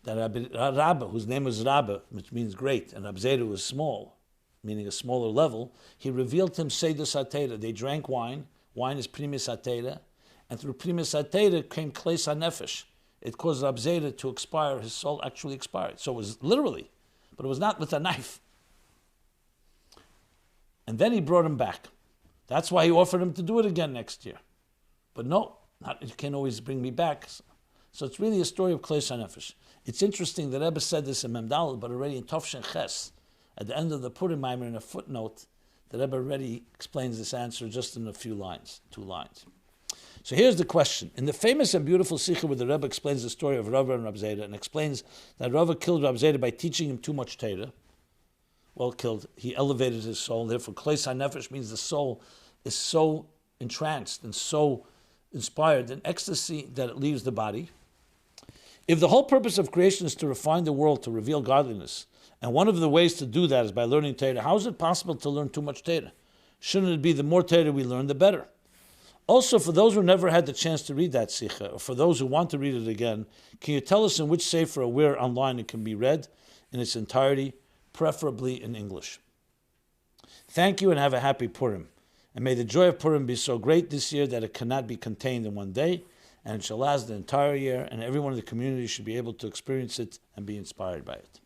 That Rabbe, whose name is Rabbe, which means great, and Rab Zera was small, meaning a smaller level, he revealed to him Seidus HaTeira. They drank wine. Wine is Primus HaTeira. And through Primus HaTeira came Kleis HaNefesh. It caused Rab Zera to expire. His soul actually expired. So it was literally, but it was not with a knife. And then he brought him back. That's why he offered him to do it again next year. But no, you can't always bring me back. So it's really a story of Kleis HaNefesh. It's interesting that Rebbe said this in Memdal, but already in Tofshin Ches, at the end of the Purim Maimer, in a footnote, the Rebbe already explains this answer just in a few lines, 2 lines. So here's the question. In the famous and beautiful Sikha where the Rebbe explains the story of Rava and Rab Zera and explains that Rava killed Rab Zera by teaching him too much Torah, well killed, he elevated his soul. Therefore, Kleis HaNefesh means the soul is so entranced and so inspired, an ecstasy that it leaves the body. If the whole purpose of creation is to refine the world, to reveal godliness, and one of the ways to do that is by learning Torah, how is it possible to learn too much Torah? Shouldn't it be the more Torah we learn, the better? Also, for those who never had the chance to read that Sikha, or for those who want to read it again, can you tell us in which sefer or where online it can be read in its entirety, preferably in English? Thank you and have a happy Purim. And may the joy of Purim be so great this year that it cannot be contained in one day, and it shall last the entire year, and everyone in the community should be able to experience it and be inspired by it.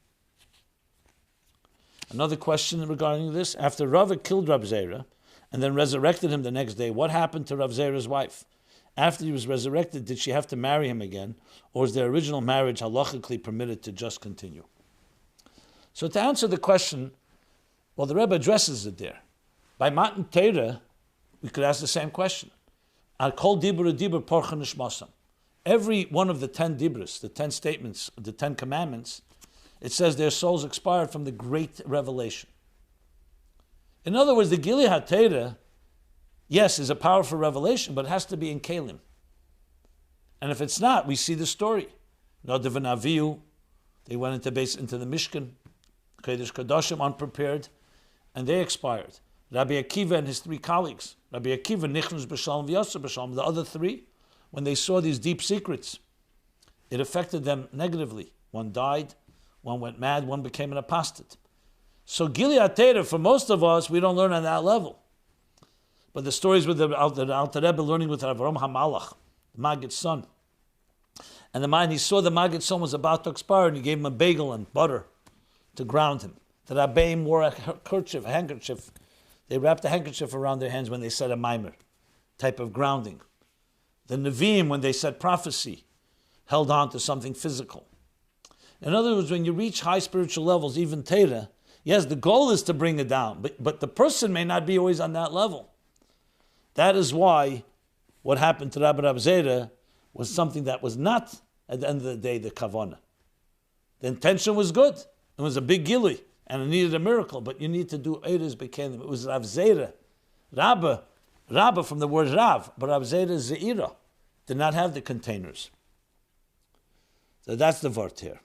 Another question regarding this: after Rava killed Rav Zera and then resurrected him the next day, what happened to Rav Zera's wife? After he was resurrected, did she have to marry him again, or was their original marriage halachically permitted to just continue? So to answer the question, well, the Rebbe addresses it there. By Matan Torah, we could ask the same question. Al kol dibur dibur porcha nishmasam. Every one of the 10 dibros, the 10 statements, the 10 commandments, it says their souls expired from the great revelation. In other words, the Gili HaTorah, yes, is a powerful revelation, but it has to be in Kalim. And if it's not, we see the story. Nadav and Avihu, they went into the Mishkan, Kodesh Kadoshim, unprepared, and they expired. Rabbi Akiva and his 3 colleagues, Rabbi Akiva, Nichnus B'Shalom, V'Yosef B'Shalom, the other 3, when they saw these deep secrets, it affected them negatively. One died, one went mad, one became an apostate. So Gili HaTorah, for most of us, we don't learn on that level. But the stories with the Alter Rebbe learning with Rav Ram HaMalach, the Maggid's son. And the man, he saw the Maggid's son was about to expire, and he gave him a bagel and butter to ground him. The Rabbeim wore a kerchief, a handkerchief. They wrapped a handkerchief around their hands when they said a mimer, type of grounding. The Nevi'im, when they said prophecy, held on to something physical. In other words, when you reach high spiritual levels, even Torah, yes, the goal is to bring it down, but the person may not be always on that level. That is why what happened to Rabbi Rav Zera was something that was not, at the end of the day, the kavanah. The intention was good. It was a big gili, and it needed a miracle, but you need to do Eiris Bekenim. It was Rav Zera. Rabba from the word Rav, but Rav Zera Zeira did not have the containers. So that's the vort here.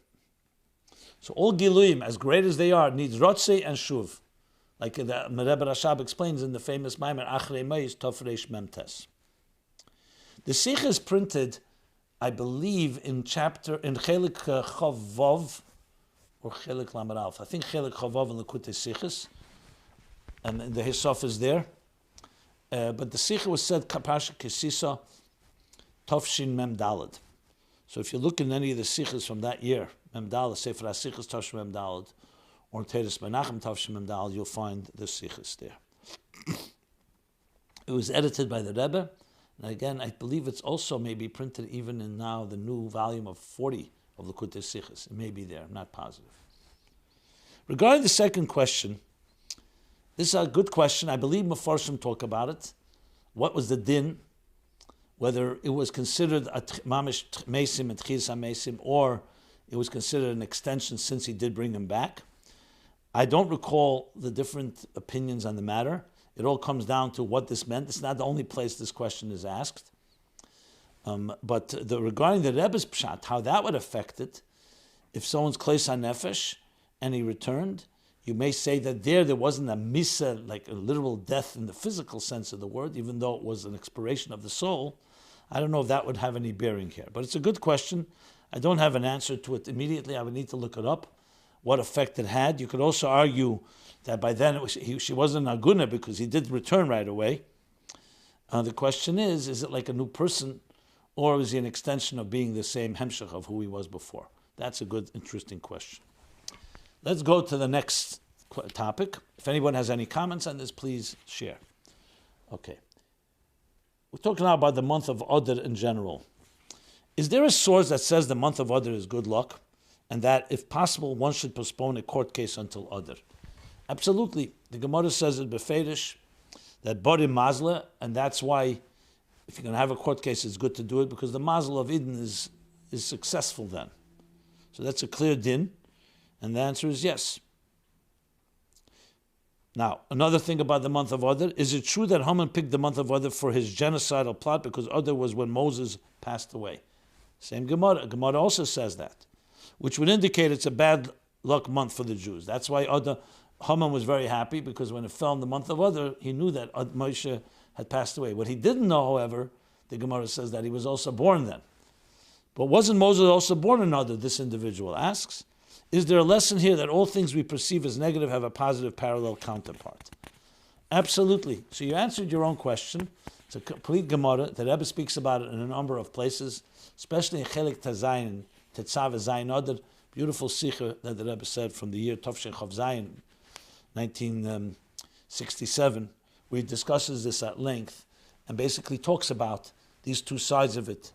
So all Giluyim, as great as they are, needs Rotze and Shuv. Like the Rebbe Rashab explains in the famous Maimer, Achrei Meis Tov Reish Mem Tes. The Sikh is printed, I believe, in Chelik Chavov, or Chelik Lamed Aleph. I think Chelik Chavov in Likutei Sichos, and the Hisof is there. But the Sikh was said, Parsha Kesisa, Tovshin Mem Daled. So if you look in any of the Sichos from that year, Mem Daled, Sefer HaSichos Tovshin Mem Daled, or Teres Menachem Tovshin Mem Daled, you'll find the Sichos there. It was edited by the Rebbe, and again, I believe it's also maybe printed even in now the new volume of 40 of Likutei Sichos. It may be there, I'm not positive. Regarding the second question, this is a good question. I believe Mefarshim talk about it. What was the din? Whether it was considered a mamish mesim and tchis mesim, or it was considered an extension since he did bring him back. I don't recall the different opinions on the matter. It all comes down to what this meant. It's not the only place this question is asked. But regarding the Rebbe's pshat, how that would affect it, if someone's kleis hanefesh and he returned, you may say that there wasn't a misa, like a literal death in the physical sense of the word, even though it was an expiration of the soul. I don't know if that would have any bearing here. But it's a good question. I don't have an answer to it immediately. I would need to look it up, what effect it had. You could also argue that by then she wasn't aguna because he did return right away. The question is it like a new person, or is he an extension of being the same hemshech of who he was before? That's a good, interesting question. Let's go to the next topic. If anyone has any comments on this, please share. Okay. We're talking now about the month of Adar in general. Is there a source that says the month of Adar is good luck, and that, if possible, one should postpone a court case until Adar? Absolutely. The Gemara says it beferish, that Borim Mazla, and that's why if you're going to have a court case, it's good to do it, because the Mazla of Eden is successful then. So that's a clear din, and the answer is yes. Now, another thing about the month of Adar, is it true that Haman picked the month of Adar for his genocidal plot because Adar was when Moses passed away? Same Gemara. Gemara also says that, which would indicate it's a bad luck month for the Jews. That's why Haman was very happy, because when it fell in the month of Adar, he knew that Moshe had passed away. What he didn't know, however, the Gemara says that he was also born then. But wasn't Moses also born in Adar, this individual asks? Is there a lesson here that all things we perceive as negative have a positive parallel counterpart? Absolutely. So you answered your own question. It's a complete Gemara. The Rebbe speaks about it in a number of places, especially in Chelik Tetzaveh, Zayin Adar, beautiful sikha that the Rebbe said from the year Tafshin Chav Zayin, 1967, where he discusses this at length and basically talks about these two sides of it.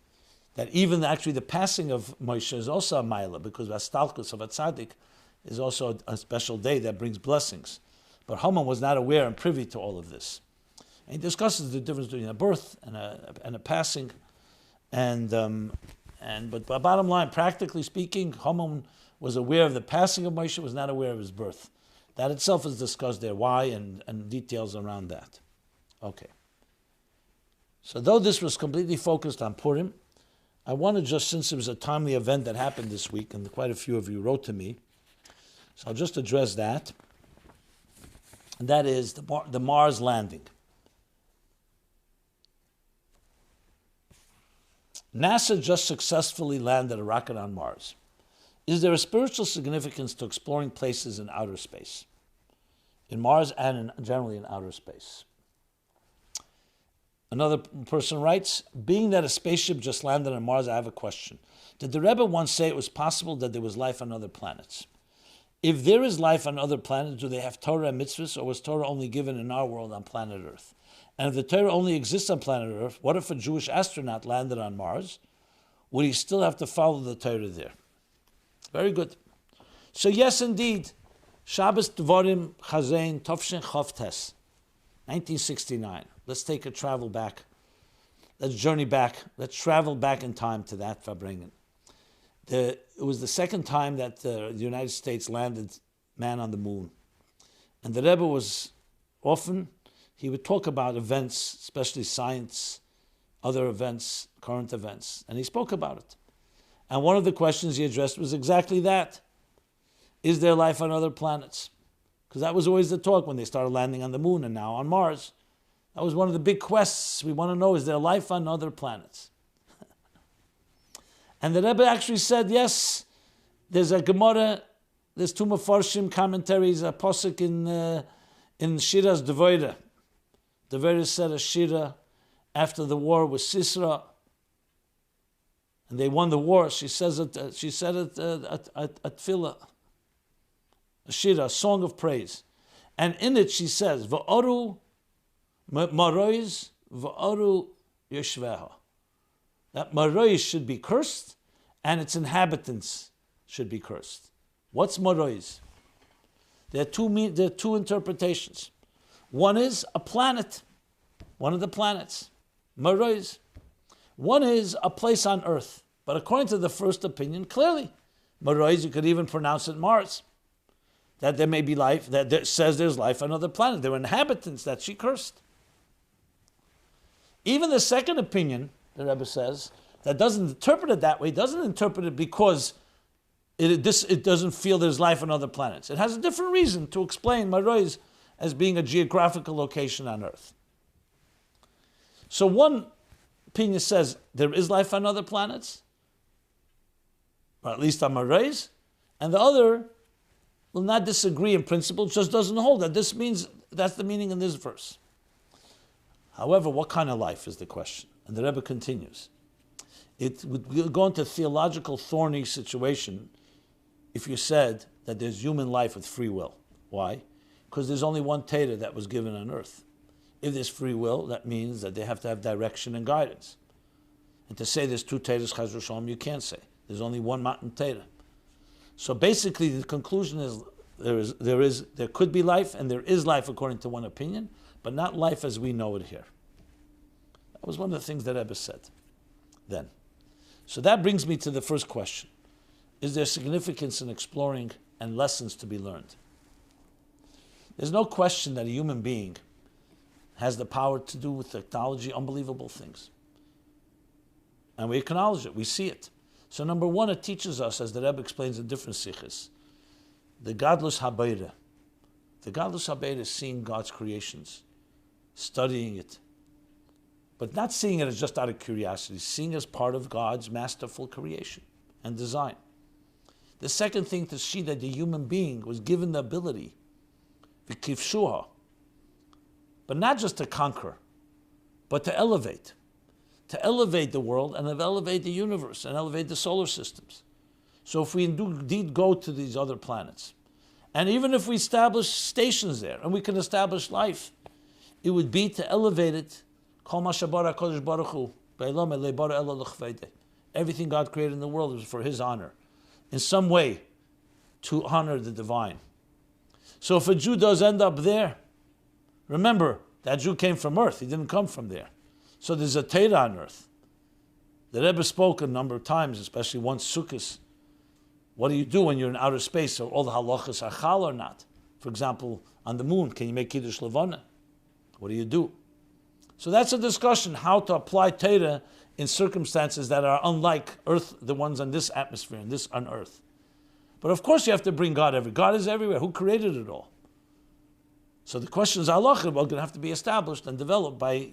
That even actually the passing of Moshe is also a Maila, because Astalkus of a Tzaddik is also a special day that brings blessings. But Haman was not aware and privy to all of this. And he discusses the difference between a birth and a passing. But bottom line, practically speaking, Haman was aware of the passing of Moshe, was not aware of his birth. That itself is discussed there, why, and details around that. Okay. So though this was completely focused on Purim, I want to just, since it was a timely event that happened this week, and quite a few of you wrote to me, so I'll just address that. And that is the Mars landing. NASA just successfully landed a rocket on Mars. Is there a spiritual significance to exploring places in outer space? In Mars and generally in outer space. Another person writes, being that a spaceship just landed on Mars, I have a question. Did the Rebbe once say it was possible that there was life on other planets? If there is life on other planets, do they have Torah and mitzvahs, or was Torah only given in our world on planet Earth? And if the Torah only exists on planet Earth, what if a Jewish astronaut landed on Mars? Would he still have to follow the Torah there? Very good. So yes, indeed, Shabbos Dvorim Chazain Tovshin Chavtes, 1969. Let's take a travel back. Let's journey back. Let's travel back in time to that Farbrengen. It was the second time that the United States landed man on the moon. And the Rebbe was often, he would talk about events, especially science, other events, current events, and he spoke about it. And one of the questions he addressed was exactly that. Is there life on other planets? Because that was always the talk when they started landing on the moon and now on Mars. That was one of the big quests. We want to know, is there life on other planets? And the Rebbe actually said, yes, there's a Gemara, there's two Mefarshim commentaries, a posuk in Shira's Devoira. Devoira said a Shira after the war with Sisera, and they won the war. She said it at Tefillah, a Shira, a song of praise. And in it she says, Va'oru Marois v'aru yeshveha. That Marois should be cursed, and its inhabitants should be cursed. What's Marois? There are two interpretations. One is a planet, one of the planets, Marois. One is a place on Earth. But according to the first opinion, clearly, Marois, you could even pronounce it Mars. That there may be life, that says there's life on other planets. There are inhabitants that she cursed. Even the second opinion, the Rebbe says, that doesn't interpret it that way, doesn't interpret it because it doesn't feel there's life on other planets. It has a different reason to explain Marois as being a geographical location on Earth. So one opinion says there is life on other planets, or at least on Marois, and the other will not disagree in principle, just doesn't hold that. This means, that's the meaning in this verse. However, what kind of life is the question? And the Rebbe continues. It would go into a theological thorny situation if you said that there's human life with free will. Why? Because there's only one Torah that was given on earth. If there's free will, that means that they have to have direction and guidance. And to say there's two Torahs, Chaz v'Shalom, you can't say. There's only one Matan Torah. So basically, the conclusion is there could be life, and there is life according to one opinion, but not life as we know it here. That was one of the things that Rebbe said then. So that brings me to the first question. Is there significance in exploring and lessons to be learned? There's no question that a human being has the power to do with technology unbelievable things. And we acknowledge it, we see it. So number one, it teaches us, as the Rebbe explains in different sikhs, the godless habayra. The godless habayra is seeing God's creations, studying it, but not seeing it as just out of curiosity, seeing it as part of God's masterful creation and design. The second thing, to see that the human being was given the ability, v'kivshuha, but not just to conquer, but to elevate the world and elevate the universe and elevate the solar systems. So if we indeed go to these other planets, and even if we establish stations there and we can establish life, it would be to elevate it. Everything God created in the world was for His honor, in some way to honor the divine. So if a Jew does end up there, remember, that Jew came from earth, he didn't come from there. So there's a Torah on earth. The Rebbe spoke a number of times, especially once Sukkot. What do you do when you're in outer space? Are all the halachas are chal or not? For example, on the moon, can you make Kiddush Levana? What do you do? So that's a discussion, how to apply Torah in circumstances that are unlike Earth, the ones on this atmosphere, and this on Earth. But of course you have to bring God everywhere. God is everywhere. Who created it all? So the questions halacha are going to have to be established and developed by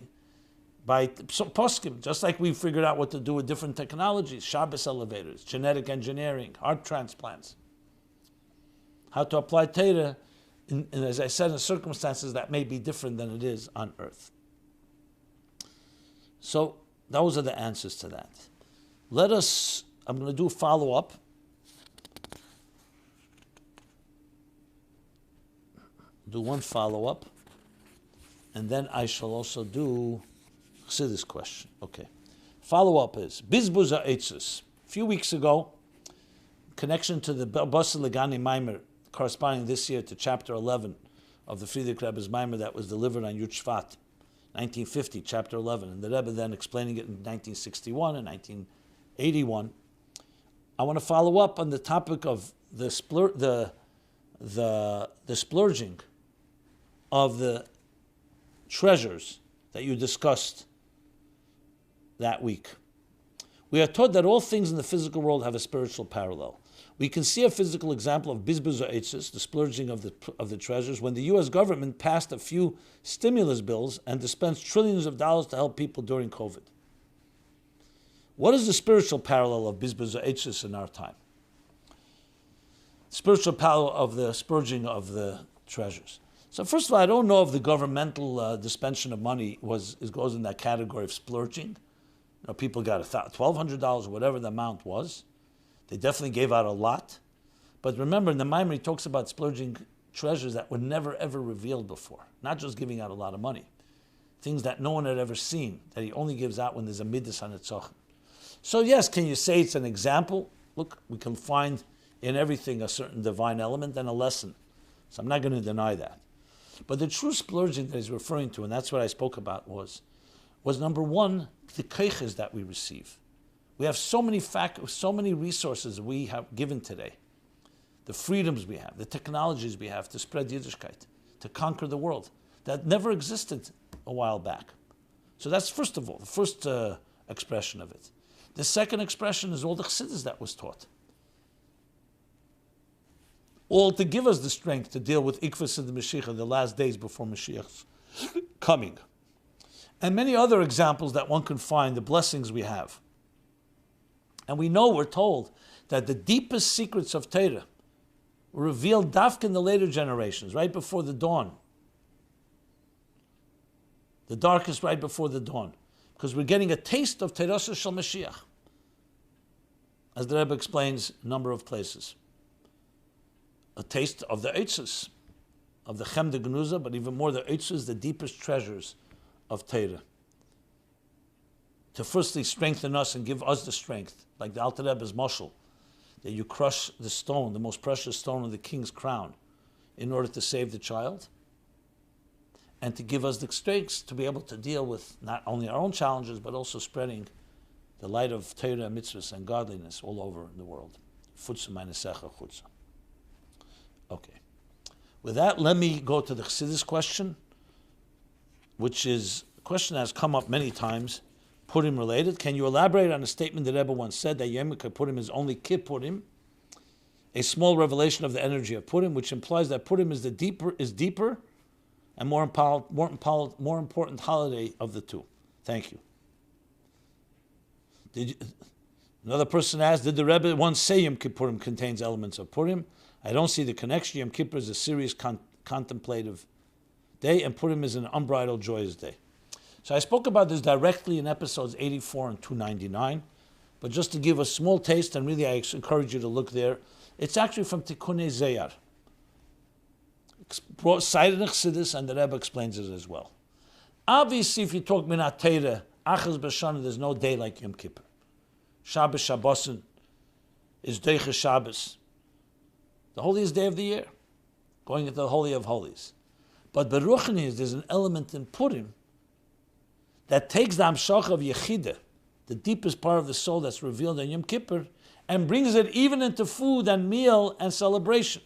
poskim, just like we figured out what to do with different technologies, Shabbos elevators, genetic engineering, heart transplants. How to apply Torah, in, as I said, in circumstances that may be different than it is on Earth. So those are the answers to that. I'm going to do a follow-up. Do one follow-up, and then I shall also do Chassidus question. Okay. Follow-up is Bizbuz ha'etzos. A few weeks ago, in connection to the Basa Legani Maimer, corresponding this year to chapter 11 of the Frierdiker Rebbe's Maimer that was delivered on Yud Shvat, 1950, chapter 11, and the Rebbe then explaining it in 1961 and 1981. I want to follow up on the topic of the splurging of the treasures that you discussed that week. We are taught that all things in the physical world have a spiritual parallel. We can see a physical example of bizbuz ha'etzos, the splurging of the treasures, when the U.S. government passed a few stimulus bills and dispensed trillions of dollars to help people during COVID. What is the spiritual parallel of bizbuz ha'etzos in our time? Spiritual parallel of the splurging of the treasures. So first of all, I don't know if the governmental dispensation of money goes in that category of splurging. People got $1,200, whatever the amount was. They definitely gave out a lot. But remember, in the Maimer, he talks about splurging treasures that were never, ever revealed before. Not just giving out a lot of money. Things that no one had ever seen, that he only gives out when there's a midas on its own. So yes, can you say it's an example? Look, we can find in everything a certain divine element and a lesson. So I'm not going to deny that. But the true splurging that he's referring to, and that's what I spoke about, was number one, the keiches that we receive. We have so many resources we have given today. The freedoms we have, the technologies we have to spread Yiddishkeit, to conquer the world, that never existed a while back. So that's first of all, the first expression of it. The second expression is all the Chassidus that was taught. All to give us the strength to deal with Ikvus and the Mashiach, the last days before Mashiach's coming. And many other examples that one can find, the blessings we have. And we're told, that the deepest secrets of Torah were revealed dafk in the later generations, right before the dawn. The darkest right before the dawn. Because we're getting a taste of Torah Shel Mashiach. As the Rebbe explains a number of places. A taste of the Eitzes, of the Chem de Gnuza, but even more the Eitzes, the deepest treasures of Torah. To firstly strengthen us and give us the strength, like the Alter Rebbe's mashal, that you crush the stone, the most precious stone of the king's crown, in order to save the child, and to give us the strength to be able to deal with not only our own challenges, but also spreading the light of Torah, mitzvahs, and godliness all over the world. Futsa meinesecha chutza. Okay. With that, let me go to the Chassidus question, which is a question that has come up many times, Purim related. Can you elaborate on a statement that Rebbe once said that Yom Kippurim is only Kippurim, a small revelation of the energy of Purim, which implies that Purim is deeper and more important holiday of the two. Thank you. Another person asked, did the Rebbe once say Yom Kippurim contains elements of Purim? I don't see the connection. Yom Kippur is a serious contemplative day, and Purim is an unbridled, joyous day. So I spoke about this directly in episodes 84 and 299, but just to give a small taste, and really I encourage you to look there, it's actually from Tikkunei Zeyar, cited in Chassidus, and the Rebbe explains it as well. Obviously, if you talk Minat Torah, Achaz B'Shana, there's no day like Yom Kippur. Shabbos Shabbosin is Deicha Shabbos, the holiest day of the year, going into the Holy of Holies. But Beruchni, there's an element in Purim that takes the Amshach of Yechida, the deepest part of the soul that's revealed in Yom Kippur, and brings it even into food and meal and celebration.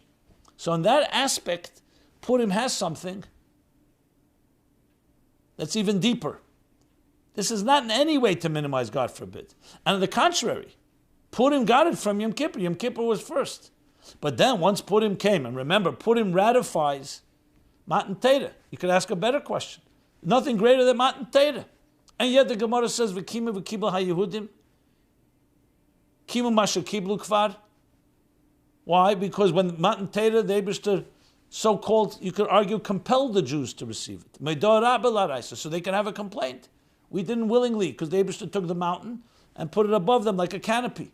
So in that aspect, Purim has something that's even deeper. This is not in any way to minimize, God forbid. And on the contrary, Purim got it from Yom Kippur. Yom Kippur was first. But then once Purim came, and remember, Purim ratifies Matan Torah. You could ask a better question. Nothing greater than Matan Torah. And yet the Gemara says, V'kima v'kibel ha-Yehudim, Kimu masha kiblu kvar. Why? Because when Matan Torah, the Eibishter, so-called, you could argue, compelled the Jews to receive it. So they can have a complaint. We didn't willingly, because the Eibishter took the mountain and put it above them like a canopy.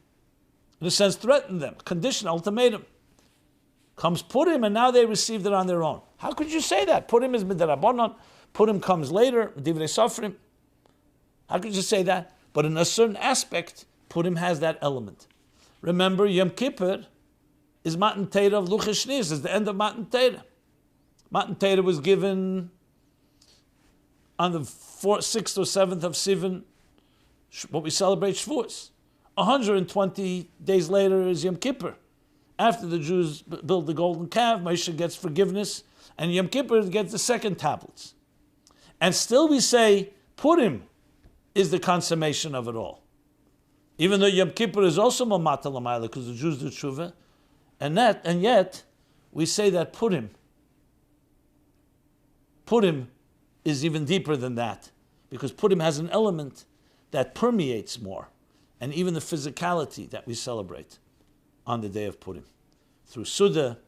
In a sense, threatened them. Condition, ultimatum. Comes Purim, and now they received it on their own. How could you say that? Purim is midarabanan. Purim comes later, divrei sofrim. How could you say that? But in a certain aspect, Purim has that element. Remember, Yom Kippur is Matan Torah of Luchas Shnius, is the end of Matan Torah. Matan Torah was given on the 6th or 7th of Sivan, what we celebrate Shavuos. 120 days later is Yom Kippur. After the Jews build the golden calf, Moshe gets forgiveness, and Yom Kippur gets the second tablets. And still we say Purim is the consummation of it all. Even though Yom Kippur is also Mamata Lamayla, because the Jews do tshuva, and yet we say that Purim is even deeper than that, because Purim has an element that permeates more, and even the physicality that we celebrate on the day of Purim. Through Suda,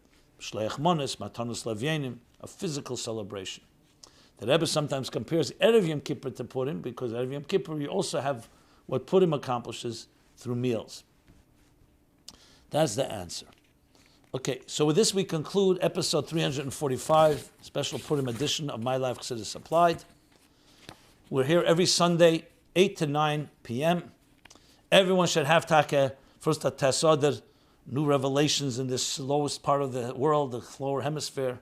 Shleach Mones, Matanos Lavyenim, a physical celebration. The Rebbe sometimes compares Erev Yom Kippur to Purim, because Erev Yom Kippur you also have what Purim accomplishes through meals. That's the answer. Okay, so with this we conclude episode 345, special Purim edition of My Life Chassidus Applied. We're here every Sunday, 8 to 9 p.m. Everyone should have first a Adar, new revelations in this slowest part of the world, the lower hemisphere.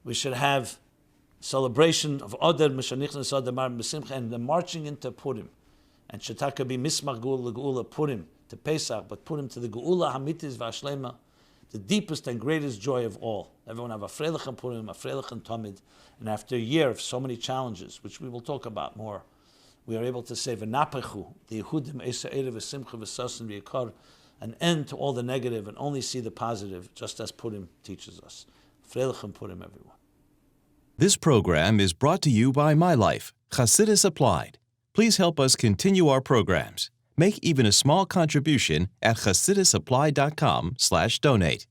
We should have celebration of Adar, Mishanichnas Adar Mar B'Simcha, and the marching into Purim. And Shetaka be Mismach Geula Purim to Pesach, but Purim to the Geula Hamitis V'Ashlema, the deepest and greatest joy of all. Everyone have a Freilichen Purim, a Freilichen Tamid, and after a year of so many challenges, which we will talk about more, we are able to say V'Napechu, the Yehudim Esa Erev V'Simcha V'Sasin V'Yikar, an end to all the negative and only see the positive, just as Purim teaches us. Freilichen Purim, everyone. This program is brought to you by My Life, Chassidus Applied. Please help us continue our programs. Make even a small contribution at chassidusapply.com/donate.